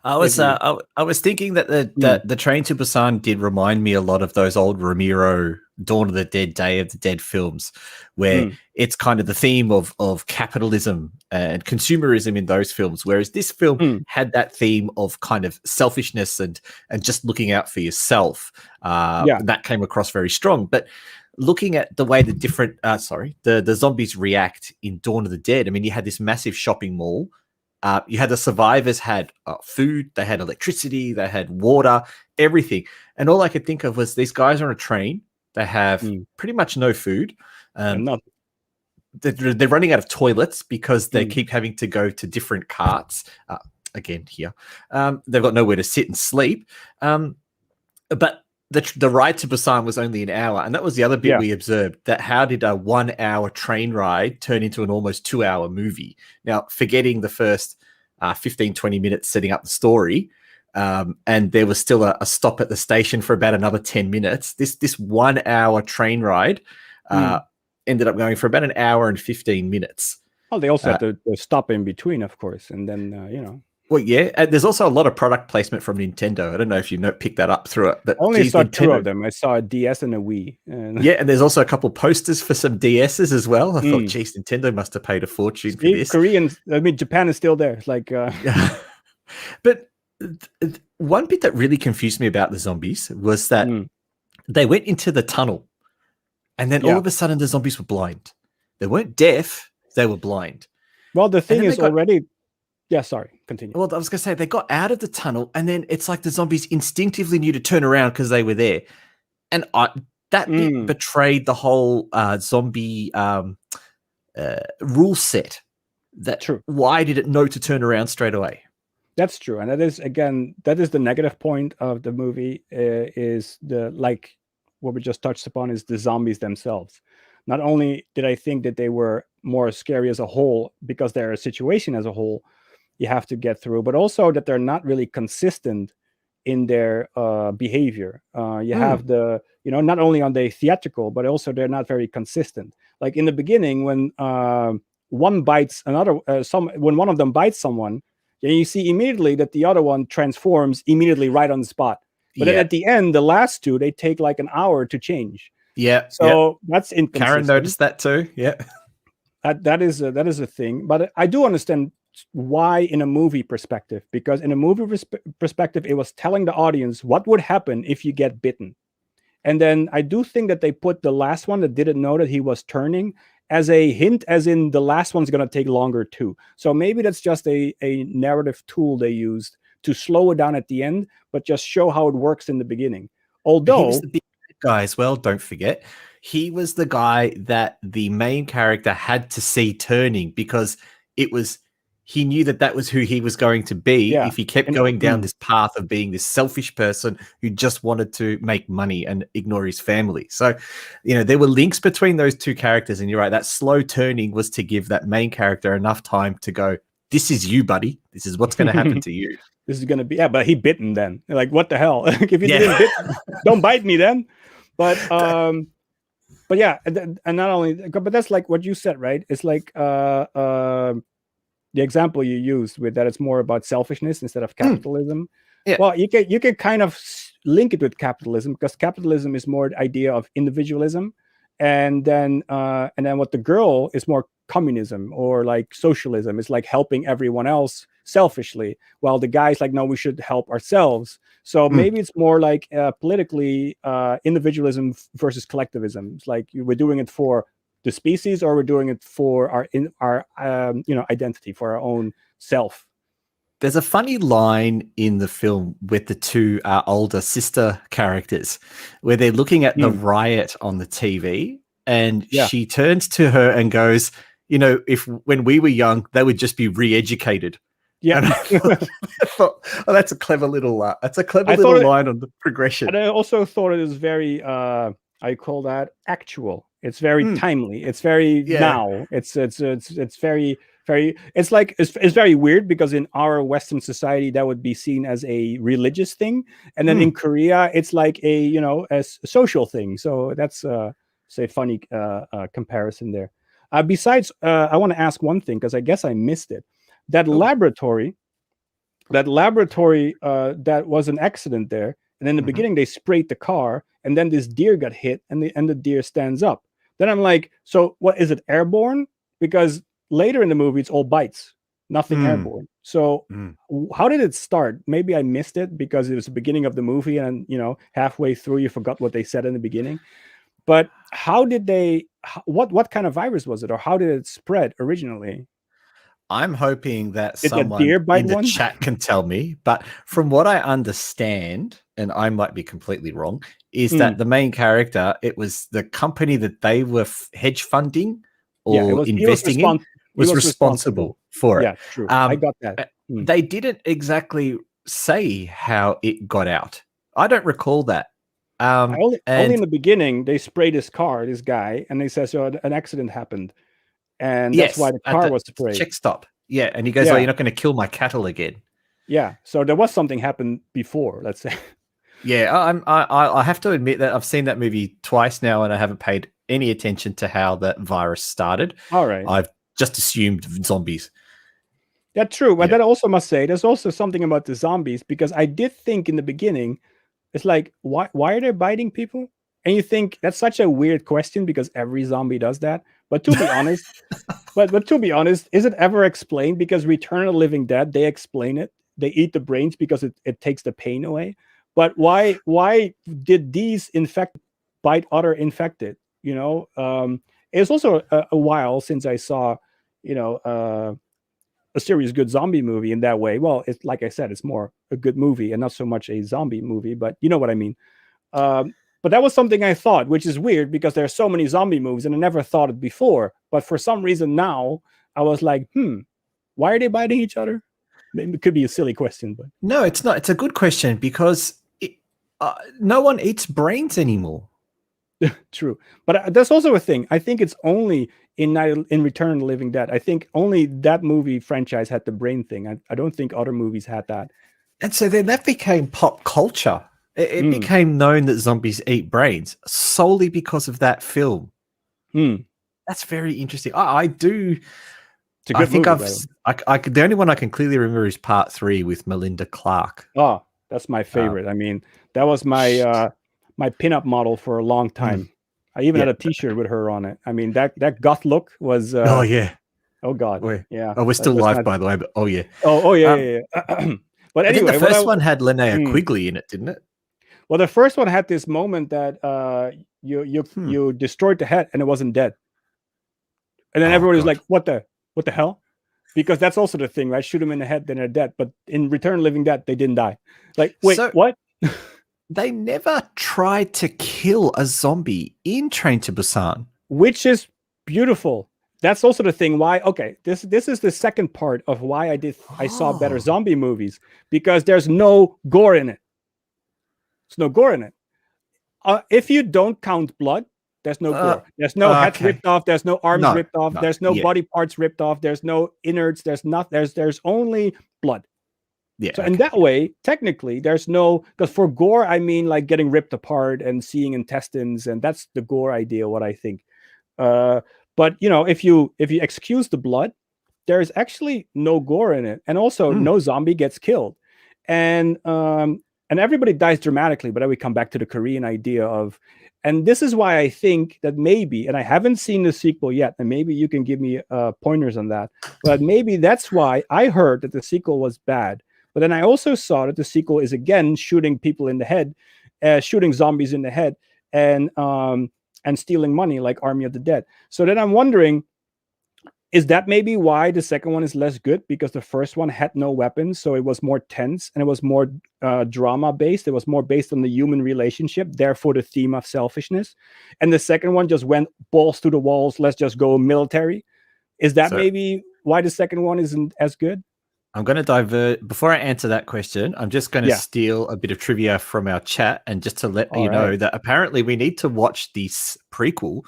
A: I was thinking that the Train to Busan did remind me a lot of those old Romero Dawn of the Dead, Day of the Dead films, where it's kind of the theme of capitalism and consumerism in those films, whereas this film had that theme of kind of selfishness and just looking out for yourself. That came across very strong. But looking at the way the different the zombies react in Dawn of the Dead, I mean, you had this massive shopping mall. You had the survivors had food, they had electricity, they had water, everything. And all I could think of was these guys are on a train. They have pretty much no food. They're running out of toilets because they keep having to go to different carts. Again, here. They've got nowhere to sit and sleep. But the ride to Busan was only an hour. And that was the other bit we observed, that how did a 1 hour train ride turn into an almost 2 hour movie? Now, forgetting the first 15, 20 minutes setting up the story, and there was still a stop at the station for about another 10 minutes. This 1 hour train ride ended up going for about an hour and 15 minutes.
B: Oh, they also had to stop in between, of course. And then,
A: Well, yeah, and there's also a lot of product placement from Nintendo. I don't know if you picked that up through it. But
B: only saw two of them. I saw a DS and a Wii.
A: Yeah, and there's also a couple posters for some DSs as well. I thought, geez, Nintendo must have paid a fortune for this.
B: Japan is still there. It's like,
A: But one bit that really confused me about the zombies was that they went into the tunnel, and then all of a sudden the zombies were blind. They weren't deaf; they were blind.
B: Well, the thing is already. Yeah, sorry, continue.
A: Well, I was going to say, they got out of the tunnel, and then it's like the zombies instinctively knew to turn around because they were there. And that bit betrayed the whole zombie rule set. Why did it know to turn around straight away?
B: That's true, and that is the negative point of the movie. Is the like what we just touched upon is the zombies themselves. Not only did I think that they were more scary as a whole because they're a situation as a whole you have to get through, but also that they're not really consistent in their behavior. You have not only on the theatrical, but also they're not very consistent. Like in the beginning, when one bites another, when one of them bites someone, you see immediately that the other one transforms immediately right on the spot. But then at the end, the last two, they take like an hour to change.
A: Yeah.
B: So that's inconsistent.
A: Karen noticed that too. Yeah.
B: That is a thing. But I do understand why in a movie perspective, because in a movie perspective, it was telling the audience what would happen if you get bitten. And then I do think that they put the last one that didn't know that he was turning as a hint, as in the last one's going to take longer too. So maybe that's just a narrative tool they used to slow it down at the end, but just show how it works in the beginning. Although
A: he was the big guy as well, don't forget. He was the guy that the main character had to see turning because he knew that was who he was going to be if he kept going down this path of being this selfish person who just wanted to make money and ignore his family. So, there were links between those two characters. And you're right, that slow turning was to give that main character enough time to go, this is you, buddy. This is what's going to happen to you.
B: This is going to be, but he bit him then. Like, what the hell? If you didn't bit, don't bite me then. But yeah, and not only, but that's like what you said, right? It's like, the example you used with that it's more about selfishness instead of capitalism. Yeah. Well, you can kind of link it with capitalism because capitalism is more the idea of individualism, and then what the girl is more communism or like socialism. It's like helping everyone else selfishly, while the guy's like, no, we should help ourselves. So maybe it's more like politically individualism versus collectivism. It's like we're doing it for the species, or we're doing it for our identity, for our own self.
A: There's a funny line in the film with the two older sister characters where they're looking at the riot on the TV, and she turns to her and goes, if when we were young, they would just be re-educated. Yeah. And I thought, that's a clever little line on the progression.
B: And I also thought it was very, I call that actual. It's very timely. It's very now. It's very, very. It's like it's very weird because in our Western society that would be seen as a religious thing, and then in Korea it's like a social thing. So that's a funny comparison there. Besides, I want to ask one thing because I guess I missed it. That laboratory, that was an accident there, and in the beginning they sprayed the car, and then this deer got hit, and the deer stands up. Then I'm like, so what is it, airborne? Because later in the movie, it's all bites, nothing airborne. So how did it start? Maybe I missed it because it was the beginning of the movie and, halfway through, you forgot what they said in the beginning. But how did what kind of virus was it? Or how did it spread originally?
A: I'm hoping that someone in the chat can tell me. But from what I understand, and I might be completely wrong, is that the main character, it was the company that they were hedge funding or investing in was responsible for it.
B: Yeah, true. I got that.
A: They didn't exactly say how it got out. I don't recall that.
B: Only in the beginning, they sprayed this guy, and they said, so an accident happened. And that's why the car was sprayed.
A: Check stop. Yeah. And he goes, well, you're not going to kill my cattle again.
B: Yeah. So there was something happened before, let's say.
A: Yeah. I have to admit that I've seen that movie twice now, and I haven't paid any attention to how that virus started.
B: All right.
A: I've just assumed zombies.
B: Yeah, true. But that also must say there's also something about the zombies, because I did think in the beginning, it's like, why are they biting people? And you think that's such a weird question because every zombie does that. But to be honest, but to be honest, is it ever explained? Because Return of the Living Dead, they explain it. They eat the brains because it takes the pain away. But why did these bite other infected? It's also a while since I saw, a serious good zombie movie in that way. Well, it's like I said, it's more a good movie and not so much a zombie movie, but you know what I mean. But that was something I thought, which is weird because there are so many zombie movies and I never thought it before. But for some reason now I was like, why are they biting each other? Maybe it could be a silly question, but
A: No, it's not. It's a good question because no one eats brains anymore.
B: true. But that's also a thing. I think it's only in Return of the Living Dead. I think only that movie franchise had the brain thing. I don't think other movies had that.
A: And so then that became pop culture. It became known that zombies eat brains solely because of that film. That's very interesting. I do.
B: It's a good
A: think
B: movie,
A: the only one I can clearly remember is Part 3 with Melinda Clarke.
B: Oh, that's my favorite. I mean, that was my my pinup model for a long time. I even had a T-shirt with her on it. I mean, that goth look was.
A: Oh yeah.
B: Oh god. Yeah.
A: Oh, we're still live, by the way. But oh yeah.
B: Oh yeah. Yeah. But anyway,
A: I think the first one had Linnea Quigley in it, didn't it?
B: Well, the first one had this moment that you destroyed the head and it wasn't dead, and then everybody was like, "What the hell?" Because that's also the thing, right? Shoot them in the head, then they're dead. But in Return of the Living Dead, they didn't die. Like, wait, what?
A: They never tried to kill a zombie in Train to Busan,
B: which is beautiful. That's also the thing why. Okay, this is the second part of why I saw better zombie movies, because there's no gore in it. There's no gore in it. If you don't count blood, there's no gore. There's no heads ripped off. There's no arms ripped off. There's no body parts ripped off. There's no innards. There's not. There's only blood.
A: Yeah.
B: So in that way, technically, there's no, because for gore, I mean like getting ripped apart and seeing intestines, and that's the gore idea. What I think. But you know, if you excuse the blood, there is actually no gore in it, and also no zombie gets killed, and everybody dies dramatically. But then we come back to the Korean idea of, and this is why I think that maybe, and I haven't seen the sequel yet, and maybe you can give me pointers on that. But maybe that's why I heard that the sequel was bad. But then I also saw that the sequel is again shooting people in the head, shooting zombies in the head, and stealing money like Army of the Dead. So then I'm wondering, is that maybe why the second one is less good? Because the first one had no weapons, so it was more tense and it was more drama based. It was more based on the human relationship, therefore the theme of selfishness. And the second one just went balls to the walls. Let's just go military. Is that maybe why the second one isn't as good?
A: I'm going to divert. Before I answer that question, I'm just going to steal a bit of trivia from our chat, and just to let you know that apparently we need to watch this prequel,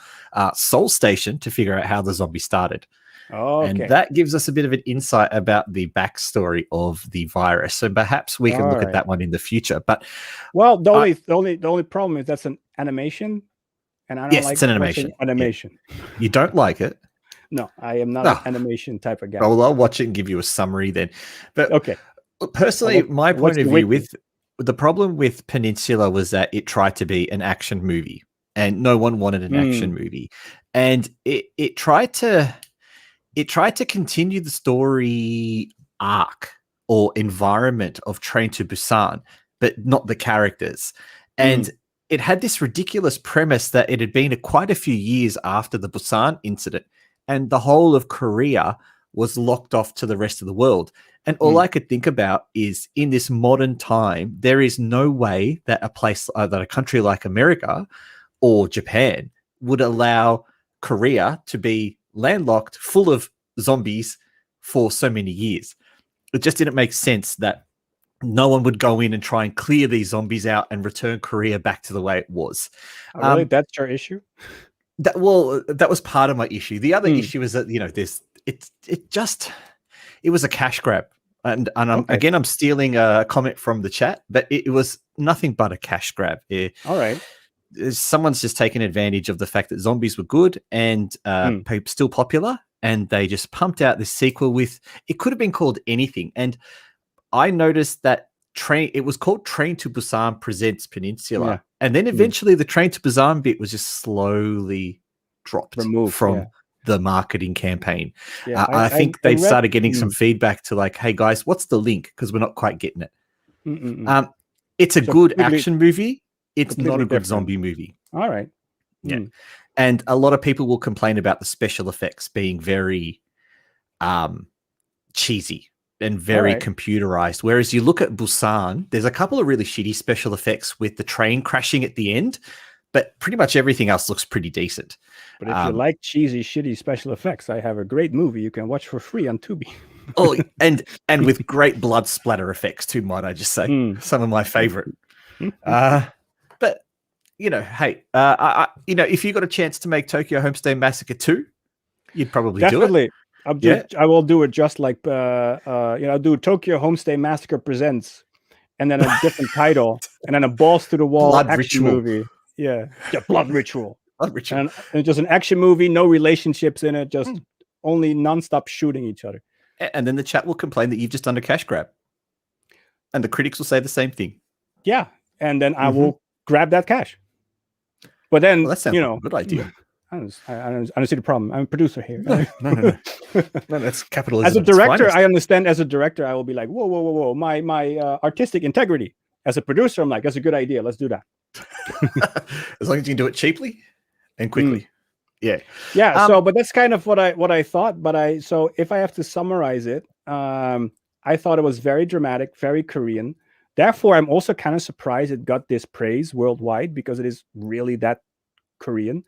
A: Soul Station, to figure out how the zombie started.
B: Oh, okay.
A: And that gives us a bit of an insight about the backstory of the virus. So perhaps we can look at that one in the future. But
B: well, the only problem is that's an animation, and I don't like
A: it's an animation.
B: Yeah.
A: You don't like it?
B: No, I am not an animation type of guy.
A: Well, I'll watch it and give you a summary then. But
B: okay,
A: personally, my point of view with the problem with Peninsula was that it tried to be an action movie, and no one wanted an action movie, and it tried to continue the story arc or environment of Train to Busan, but not the characters. And it had this ridiculous premise that it had been quite a few years after the Busan incident, and the whole of Korea was locked off to the rest of the world. And all I could think about is, in this modern time, there is no way that a country like America or Japan would allow Korea to be landlocked, full of zombies for so many years. It just didn't make sense that no one would go in and try and clear these zombies out and return Korea back to the way it was.
B: Really? That's your issue?
A: That was part of my issue. The other issue is that, you know, it was a cash grab. And again, I'm stealing a comment from the chat, but it was nothing but a cash grab.
B: All right.
A: Someone's just taken advantage of the fact that zombies were good and still popular, and they just pumped out this sequel with, it could have been called anything. And I noticed that it was called Train to Busan Presents Peninsula. Yeah. And then eventually the Train to Busan bit was just slowly removed from the marketing campaign. Yeah, I think they started getting some feedback to like, hey guys, what's the link? Because we're not quite getting it. It's a good action movie. It's not a good zombie movie.
B: All right.
A: Yeah. And a lot of people will complain about the special effects being very cheesy and very computerized. Whereas you look at Busan, there's a couple of really shitty special effects with the train crashing at the end, but pretty much everything else looks pretty decent.
B: But if you like cheesy, shitty special effects, I have a great movie you can watch for free on Tubi.
A: Oh, and with great blood splatter effects too, might I just say. Some of my favorite. But hey, if you got a chance to make Tokyo Homestay Massacre 2, you'd probably do it.
B: Definitely. I will do it just like I'll do Tokyo Homestay Massacre Presents, and then a different title, and then a balls to the wall
A: Blood
B: action
A: Ritual.
B: movie. Yeah, Blood Ritual.
A: Blood Ritual.
B: And just an action movie, no relationships in it, just only nonstop shooting each other.
A: And then the chat will complain that you've just done a cash grab. And the critics will say the same thing.
B: Yeah. And then I will grab that cash. But then,
A: Well, that sounds like a good idea.
B: I don't see the problem. I'm a producer here.
A: No, that's capitalism.
B: As a
A: at its
B: director,
A: finest.
B: I understand. As a director, I will be like, whoa. My artistic integrity. As a producer, I'm like, that's a good idea. Let's do that.
A: As long as you can do it cheaply and quickly. Yeah.
B: But that's kind of what I thought. But so if I have to summarize it, I thought it was very dramatic, very Korean. Therefore, I'm also kind of surprised it got this praise worldwide, because it is really that Korean.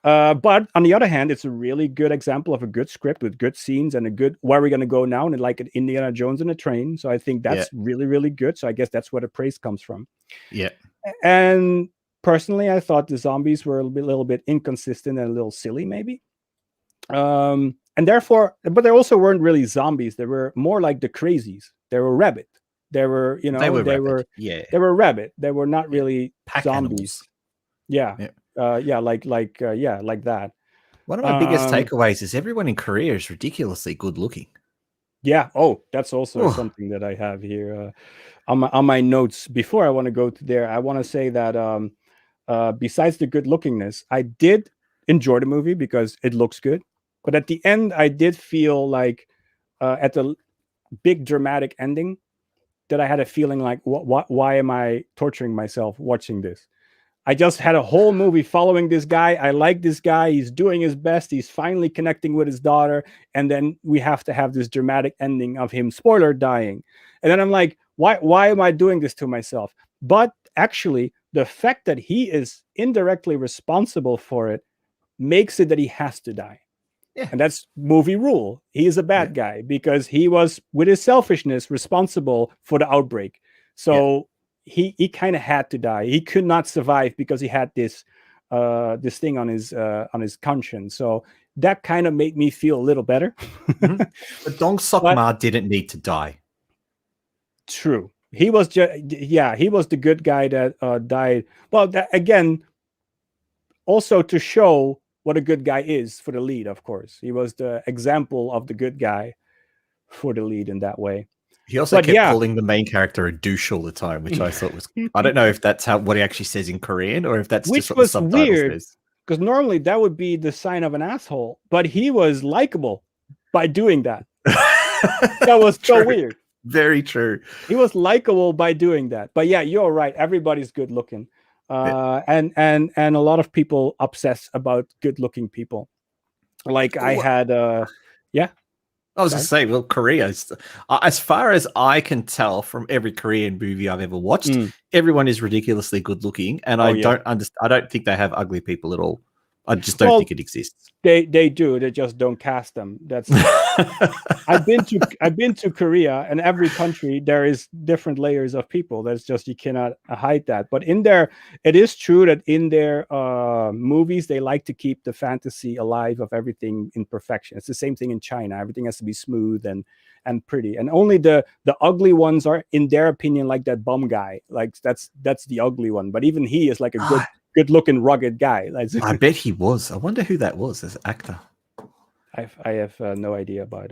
B: But on the other hand, it's a really good example of a good script with good scenes and a good where we're going to go now, and like an Indiana Jones in a train. So I think that's really, really good. So I guess that's where the praise comes from. Yeah. And personally, I thought the zombies were a little bit inconsistent and a little silly, maybe. And therefore, but they also weren't really zombies. They were more like the crazies. They were rabbit. They were, they were rabbit. They were not really
A: pack
B: zombies.
A: Animals.
B: Like that.
A: One of my biggest takeaways is everyone in Korea is ridiculously good looking.
B: Yeah. Oh, that's also something that I have here on my notes. Before I want to go to there, I want to say that besides the good lookingness, I did enjoy the movie because it looks good. But at the end, I did feel like at the big dramatic ending that I had a feeling like, why am I torturing myself watching this? I just had a whole movie following this guy. I like this guy. He's doing his best. He's finally connecting with his daughter. And then we have to have this dramatic ending of him, spoiler, dying. And then I'm like, why am I doing this to myself? But actually, the fact that he is indirectly responsible for it makes it that he has to die. Yeah. And that's movie rule. He is a bad guy because he was, with his selfishness, responsible for the outbreak. So he kind of had to die. He could not survive because he had this thing on his conscience. So that kind of made me feel a little better.
A: But Dong Sok-ma didn't need to die.
B: True. He was he was the good guy that died. Well, again, also to show what a good guy is for the lead, of course. He was the example of the good guy for the lead in that way.
A: He also kept calling the main character a douche all the time, which I thought was... I don't know if that's what he actually says in Korean or if that's just what the subtitle says.
B: Because normally that would be the sign of an asshole, but he was likable by doing that. That was so weird.
A: Very true.
B: He was likable by doing that. But yeah, you're right. Everybody's good looking. And a lot of people obsess about good looking people. Like I had
A: I was going to say, well, Korea, as far as I can tell from every Korean movie I've ever watched, everyone is ridiculously good looking, and I don't think they have ugly people at all. I just don't think it exists.
B: They do. They just don't cast them. That's I've been to Korea, and every country there is different layers of people. That's just, you cannot hide that. But in there, it is true that in their movies they like to keep the fantasy alive of everything in perfection. It's the same thing in China. Everything has to be smooth and pretty, and only the ugly ones are, in their opinion, like that bum guy. Like that's the ugly one. But even he is like a good-looking, rugged guy.
A: I bet he was. I wonder who that was as an actor.
B: I have no idea about.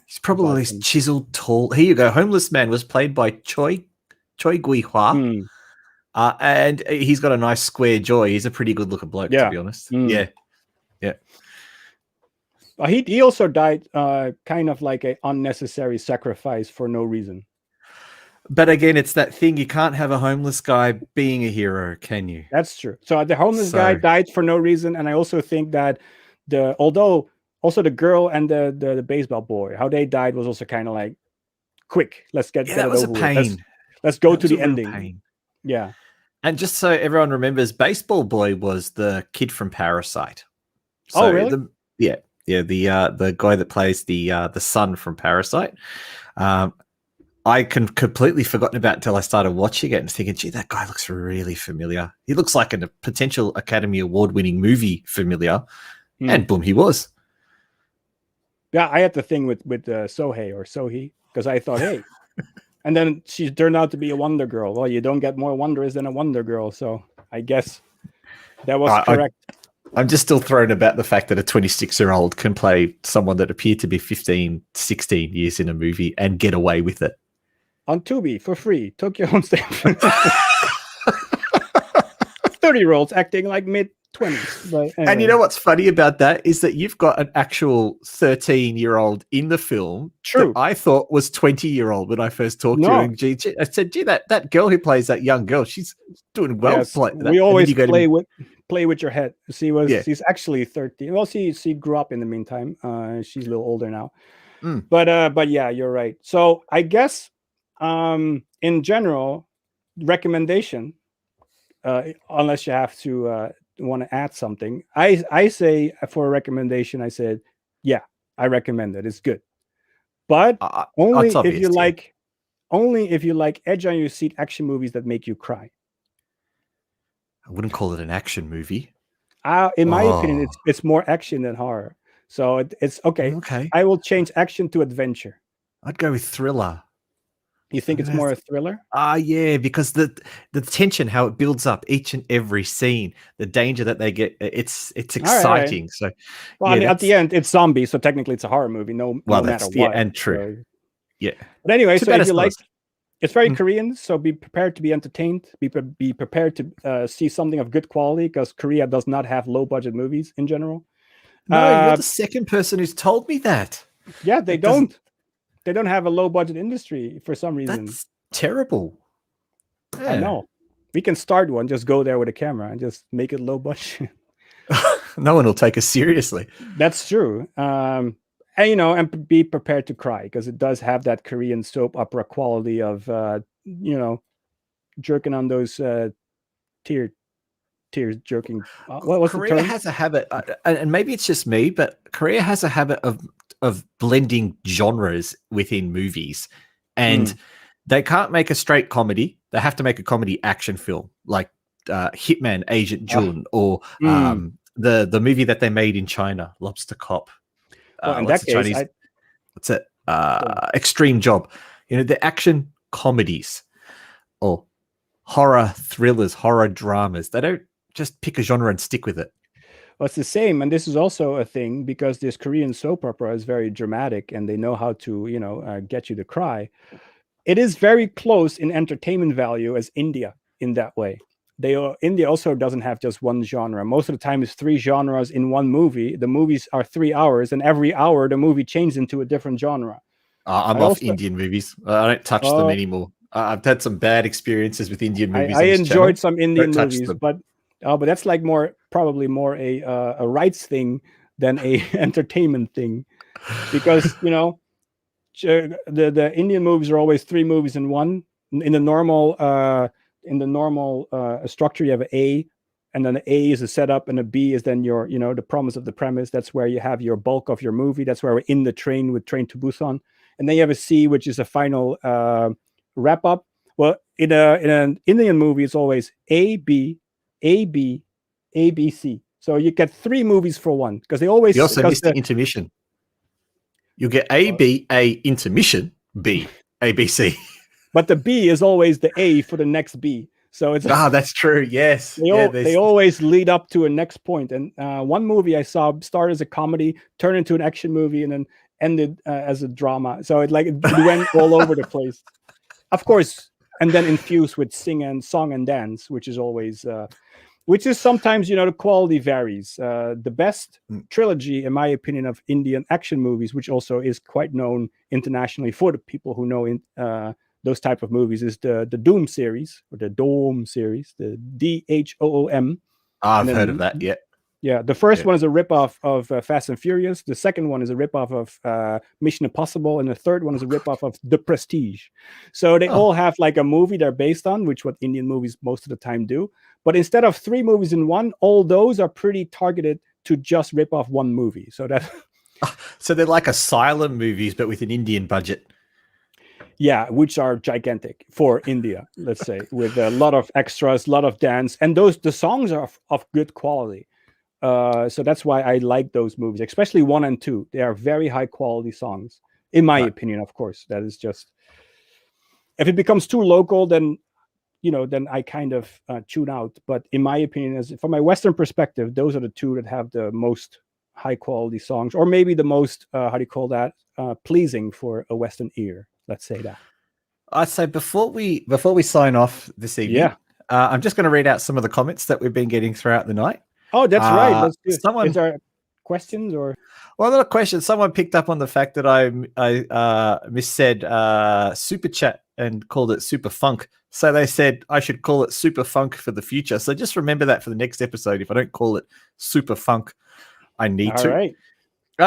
A: He's probably this chiseled, tall. Here you go. Homeless Man was played by Choi Gui-hwa, and he's got a nice square jaw. He's a pretty good-looking bloke, to be honest. Yeah.
B: He also died kind of like an unnecessary sacrifice for no reason.
A: But again, it's that thing. You can't have a homeless guy being a hero, can you?
B: That's true. So the homeless guy died for no reason. And I also think that although the girl and the baseball boy, how they died was also kind of like quick. Let's get
A: that was a pain.
B: Let's go to the ending. Pain. Yeah.
A: And just so everyone remembers, Baseball Boy was the kid from Parasite. So
B: really?
A: the guy that plays the son from Parasite. I completely forgotten about until I started watching it and thinking, gee, that guy looks really familiar. He looks like a potential Academy Award-winning movie familiar. And boom, he was.
B: Yeah, I had the thing with Sohei or Sohee because I thought, hey, and then she turned out to be a Wonder Girl. Well, you don't get more wonders than a Wonder Girl, so I guess that was correct.
A: I'm just still thrown about the fact that a 26-year-old can play someone that appeared to be 15, 16 years in a movie and get away with it.
B: On Tubi for free, Tokyo Homestay. 30-year-olds acting like mid-20s. But anyway.
A: And you know what's funny about that is that you've got an actual 13-year-old in the film.
B: True.
A: That I thought was 20-year-old when I first talked to her. And I said, gee, that girl who plays that young girl, she's doing well.
B: Yes, we always play with your head. She's actually 13. Well, she grew up in the meantime. She's a little older now. But yeah, you're right. So I guess in general, recommendation, unless you have to want to add something, I say for a recommendation, I said, yeah, I recommend it. It's good, but only if you like edge on your seat action movies that make you cry.
A: I wouldn't call it an action movie.
B: In my opinion, it's more action than horror. So it's okay.
A: Okay,
B: I will change action to adventure.
A: I'd go with thriller.
B: You think it's more a thriller?
A: Yeah, because the tension, how it builds up each and every scene, the danger that they get, it's exciting.
B: All right. So, well, at the end, it's zombies, so technically it's a horror movie. No matter what.
A: Yeah, and true. So, yeah.
B: But anyway, so if you like, it's very Korean. So be prepared to be entertained. Be prepared to see something of good quality, because Korea does not have low budget movies in general.
A: No, you're the second person who's told me that.
B: Yeah, they don't. They don't have a low budget industry for some reason.
A: That's terrible. Yeah.
B: I know. We can start one. Just go there with a camera and just make it low budget.
A: No one will take us seriously.
B: That's true. And be prepared to cry, because it does have that Korean soap opera quality of jerking on those tears jerking. What's
A: Korea
B: the term?
A: has a habit, and maybe it's just me, but Korea has a habit of blending genres within movies, and they can't make a straight comedy. They have to make a comedy action film, like Hitman Agent Jun, or the movie that they made in China, Lobster Cop.
B: In that case,
A: what's it? Extreme Job. The action comedies or horror thrillers, horror dramas. They don't just pick a genre and stick with it.
B: Well, it's the same, and this is also a thing because this Korean soap opera is very dramatic, and they know how to, get you to cry. It is very close in entertainment value as India in that way. India also doesn't have just one genre. Most of the time, it's 3 genres in one movie. The movies are 3 hours, and every hour the movie changes into a different genre.
A: I'm off Indian movies. I don't touch them anymore. I've had some bad experiences with Indian movies.
B: I enjoyed some Indian movies, but that's like probably more a rights thing than a entertainment thing, because the Indian movies are always 3 movies in one. In the normal structure, you have an A, and then the A is a setup, and a B is then your the promise of the premise. That's where you have your bulk of your movie. That's where we're in the train with Train to Busan, and then you have a C, which is a final wrap up. Well, in an Indian movie, it's always A B A B A B C. So you get 3 movies for one, because they always.
A: You also missed the intermission. You get A B A intermission B A B C.
B: But the B is always the A for the next B. So it's
A: that's true. Yes,
B: they always lead up to a next point. And one movie I saw started as a comedy, turned into an action movie, and then ended as a drama. So it went all over the place. Of course, and then infused with song and dance, which is always, which is sometimes the quality varies. The best trilogy, in my opinion, of Indian action movies, which also is quite known internationally for the people who know those type of movies, is the Doom series, or the Dome series, the DHOOM.
A: I've heard of that. Yeah.
B: Yeah. The first one is a ripoff of Fast and Furious. The second one is a ripoff of Mission Impossible, and the third one is a ripoff of The Prestige. So they all have like a movie they're based on, which what Indian movies most of the time do. But instead of 3 movies in one, all those are pretty targeted to just rip off one movie. So that
A: So they're like asylum movies, but with an Indian budget.
B: Yeah, which are gigantic for India, let's say, with a lot of extras, a lot of dance, and the songs are of good quality. So that's why I like those movies, especially 1 and 2. They are very high quality songs, in my opinion. Of course, that is just, if it becomes too local, then then I kind of tune out. But in my opinion, from my Western perspective, those are the two that have the most high quality songs, or maybe the most how do you call that, pleasing for a Western ear. Let's say that.
A: I'd say before we sign off this evening, I'm just going to read out some of the comments that we've been getting throughout the night.
B: Oh, that's right. Let's do it. Is there questions or?
A: Well, not a question. Someone picked up on the fact that I missaid super chat and called it super funk. So they said I should call it super funk for the future. So just remember that for the next episode. If I don't call it super funk, I need to.
B: All right.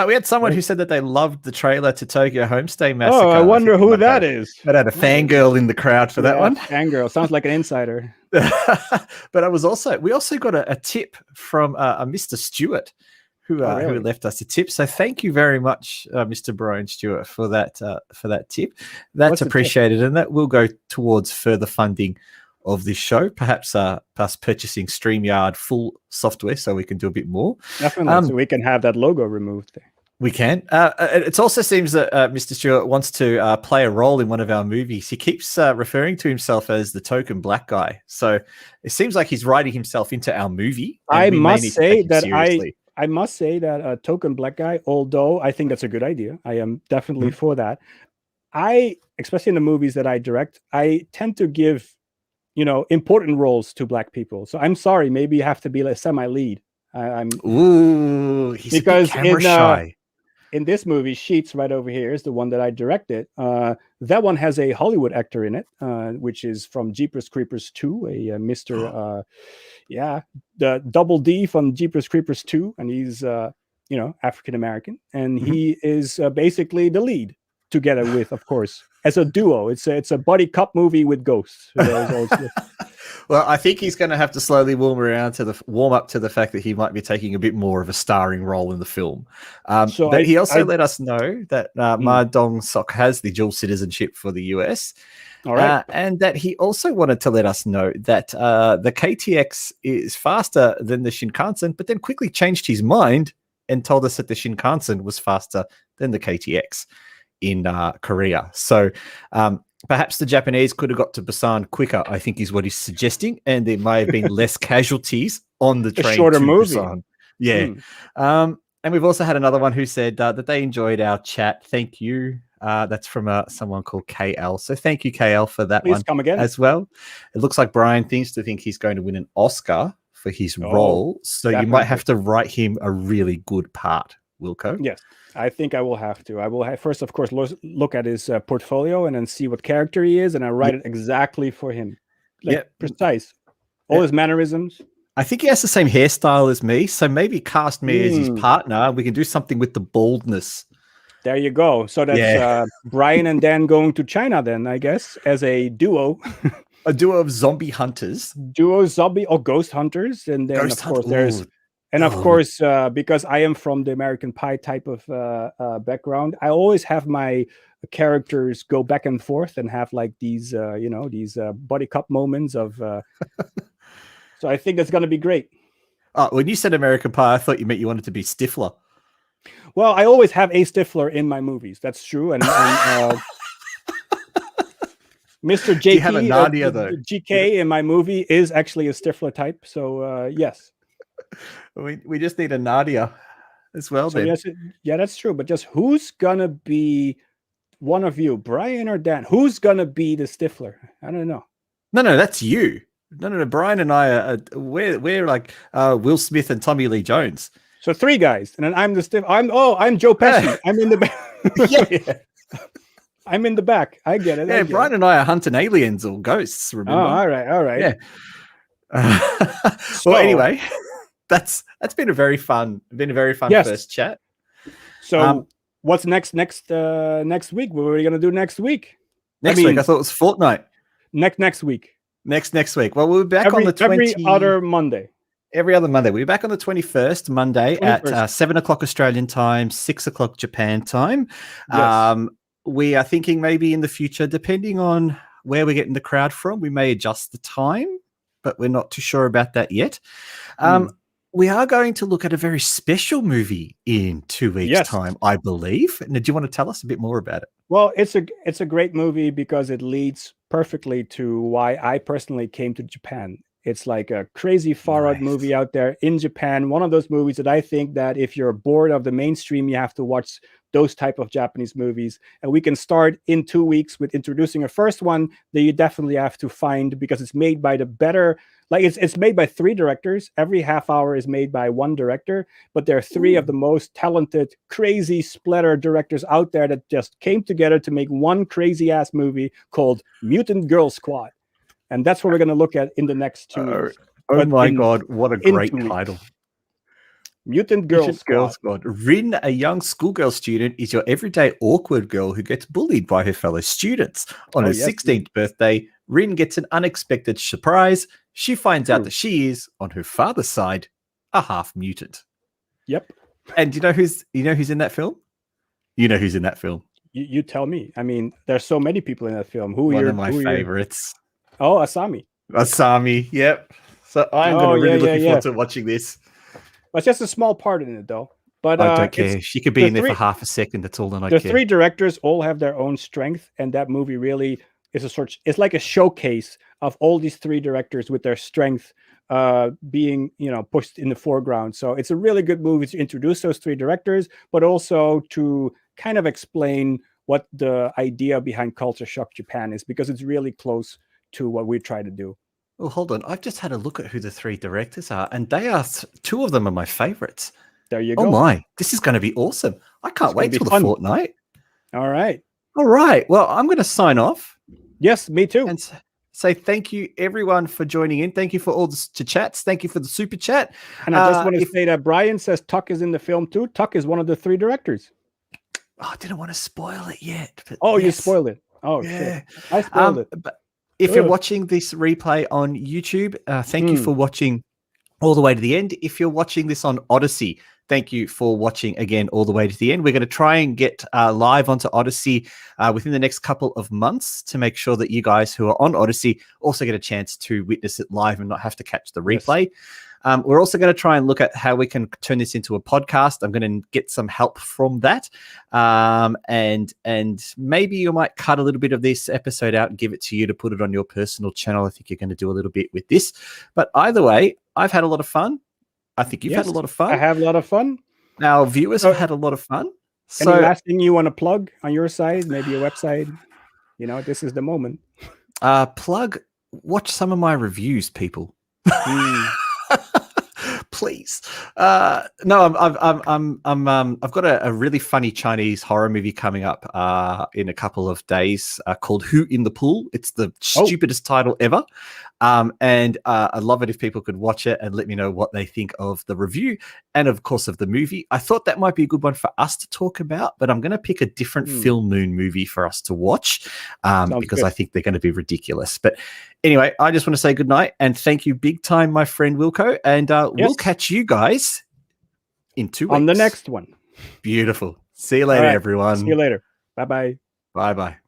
A: We had someone who said that they loved the trailer to Tokyo Homestay Massacre.
B: Oh, I wonder who that is.
A: That had a fangirl in the crowd for that one.
B: Fangirl sounds like an insider.
A: But we also got a tip from a Mr. Stewart who left us a tip. So thank you very much, Mr. Brian Stewart, for that tip. That's appreciated, and that will go towards further funding of this show, perhaps us purchasing StreamYard full software so we can do a bit more.
B: Definitely, so we can have that logo removed there.
A: We can. It also seems that Mr. Stewart wants to play a role in one of our movies. He keeps referring to himself as the token black guy. So it seems like he's writing himself into our movie.
B: I must say that token black guy, although I think that's a good idea, I am definitely for that. Especially in the movies that I direct, I tend to give important roles to black people. So I'm sorry, maybe you have to be like semi-lead.
A: He's because camera shy.
B: In this movie, Sheets right over here is the one that I directed. That one has a Hollywood actor in it, which is from Jeepers Creepers 2, a Mr. The Double D from Jeepers Creepers 2, and he's African American, and he is basically the lead, together with, of course, as a duo. It's a buddy cop movie with ghosts.
A: Well, I think he's going to have to slowly warm up to the fact that he might be taking a bit more of a starring role in the film. But he also let us know that Ma Dong-seok has the dual citizenship for the US.
B: All right.
A: And that he also wanted to let us know that the KTX is faster than the Shinkansen, but then quickly changed his mind and told us that the Shinkansen was faster than the KTX in Korea. So perhaps the Japanese could have got to Busan quicker, I think is what he's suggesting, and there may have been less casualties on the train
B: shorter
A: to
B: movie.
A: Busan. Yeah. And we've also had another one who said that they enjoyed our chat. Thank you. That's from someone called KL. So thank you, KL, for that.
B: Please come again
A: as well. It looks like Brian seems to think he's going to win an Oscar for his role. So definitely. You might have to write him a really good part, Wilco.
B: Yes, I think I will have to. I will first, of course, look at his portfolio and then see what character he is, and I write it exactly for him. Precise. All his mannerisms.
A: I think he has the same hairstyle as me, so maybe cast me as his partner. We can do something with the baldness.
B: There you go. So that's Brian and Dan going to China then, I guess, as a duo.
A: A duo of zombie hunters.
B: Duo zombie or ghost hunters. And then, of course, there's... And of course, because I am from the American Pie type of background, I always have my characters go back and forth and have like these, these buddy cop moments of... So I think that's going to be great.
A: When you said American Pie, I thought you meant you wanted to be Stifler.
B: Well, I always have a Stifler in my movies. That's true. And Mr. JP,
A: you have a Nadia, though.
B: GK in my movie is actually a Stifler type. So yes.
A: We just need a Nadia as well.
B: So
A: then.
B: Yes, that's true. But just who's going to be one of you, Brian or Dan? Who's going to be the Stifler? I don't know.
A: No, that's you. No. Brian and I we're like Will Smith and Tommy Lee Jones.
B: So 3 guys, and then I'm the stiff. I'm Joe Pesci. I'm in the back.
A: Yeah.
B: I'm in the back. I get it.
A: Yeah, Brian and I are hunting aliens or ghosts. Remember?
B: Oh, all right.
A: Yeah. Well, anyway, that's been a very fun first chat.
B: So what's next week? What are we gonna do next week?
A: Next week, I thought it was fortnight.
B: Next week.
A: Next week. Well, we'll be back on the 20...
B: every other Monday.
A: every other Monday. We're back on the 21st, Monday
B: 21st.
A: at 7 o'clock Australian time, 6 o'clock Japan time.
B: Yes.
A: We are thinking maybe in the future, depending on where we're getting the crowd from, we may adjust the time, but we're not too sure about that yet. We are going to look at a very special movie in 2 weeks' time, I believe. Now, do you want to tell us a bit more about it?
B: Well, it's a great movie because it leads perfectly to why I personally came to Japan. It's like a crazy far-out movie out there in Japan. One of those movies that I think that if you're bored of the mainstream, you have to watch those type of Japanese movies. And we can start in 2 weeks with introducing a first one that you definitely have to find because it's made by the better, like it's made by 3 directors. Every half hour is made by 1 director, but there are 3 of the most talented, crazy splatter directors out there that just came together to make one crazy ass movie called Mutant Girl Squad. And that's what we're going to look at in the next 2 weeks.
A: Oh my God, what a great title.
B: Mutant Girl Squad.
A: Rin, a young schoolgirl student, is your everyday awkward girl who gets bullied by her fellow students. On her 16th birthday, Rin gets an unexpected surprise. She finds out that she is, on her father's side, a half mutant.
B: Yep.
A: And you know who's in that film? You know who's in that film?
B: You tell me. I mean, there's so many people in that film.
A: One of my favorites.
B: Oh, Asami.
A: Asami, yep. So I'm really looking forward to watching this.
B: But it's just a small part in it, though. But
A: I don't care. She could be in there for half a second. That's all that I care.
B: The 3 directors all have their own strength, and that movie really is it's like a showcase of all these 3 directors with their strength being, pushed in the foreground. So it's a really good movie to introduce those 3 directors, but also to kind of explain what the idea behind Culture Shock Japan is, because it's really close to what we try to do.
A: Well, hold on. I've just had a look at who the 3 directors are, and they are 2 of them are my favorites.
B: There you go.
A: Oh my, this is going to be awesome. I can't wait till the fortnight.
B: All right.
A: Well, I'm going to sign off.
B: Yes, me too.
A: And say thank you, everyone, for joining in. Thank you for all the chats. Thank you for the super chat.
B: And I just want to say that Brian says Tuck is in the film too. Tuck is one of the 3 directors.
A: Oh, I didn't want to spoil it yet. But
B: you spoiled it. Oh, yeah. Shit. I spoiled it.
A: But if you're watching this replay on YouTube, thank you for watching all the way to the end. If you're watching this on Odyssey, thank you for watching again all the way to the end. We're going to try and get live onto Odyssey within the next couple of months to make sure that you guys who are on Odyssey also get a chance to witness it live and not have to catch the replay. Yes. We're also going to try and look at how we can turn this into a podcast. I'm going to get some help from that. And maybe you might cut a little bit of this episode out and give it to you to put it on your personal channel. I think you're going to do a little bit with this. But either way, I've had a lot of fun. I think you've had a lot of fun.
B: I have a lot of fun.
A: Our viewers have had a lot of fun.
B: Any last thing you want to plug on your side? Maybe a website? This is the moment.
A: Watch some of my reviews, people. Please. No, I've got a really funny Chinese horror movie coming up in a couple of days called Who in the Pool. It's the stupidest title ever. And I'd love it if people could watch it and let me know what they think of the review and, of course, of the movie. I thought that might be a good one for us to talk about, but I'm going to pick a different Full Moon movie for us to watch because I think they're going to be ridiculous. But anyway, I just want to say good night and thank you big time, my friend Wilco. And we'll catch you guys in 2 weeks.
B: On the next one.
A: Beautiful. See you later, everyone.
B: See you later. Bye-bye.
A: Bye-bye.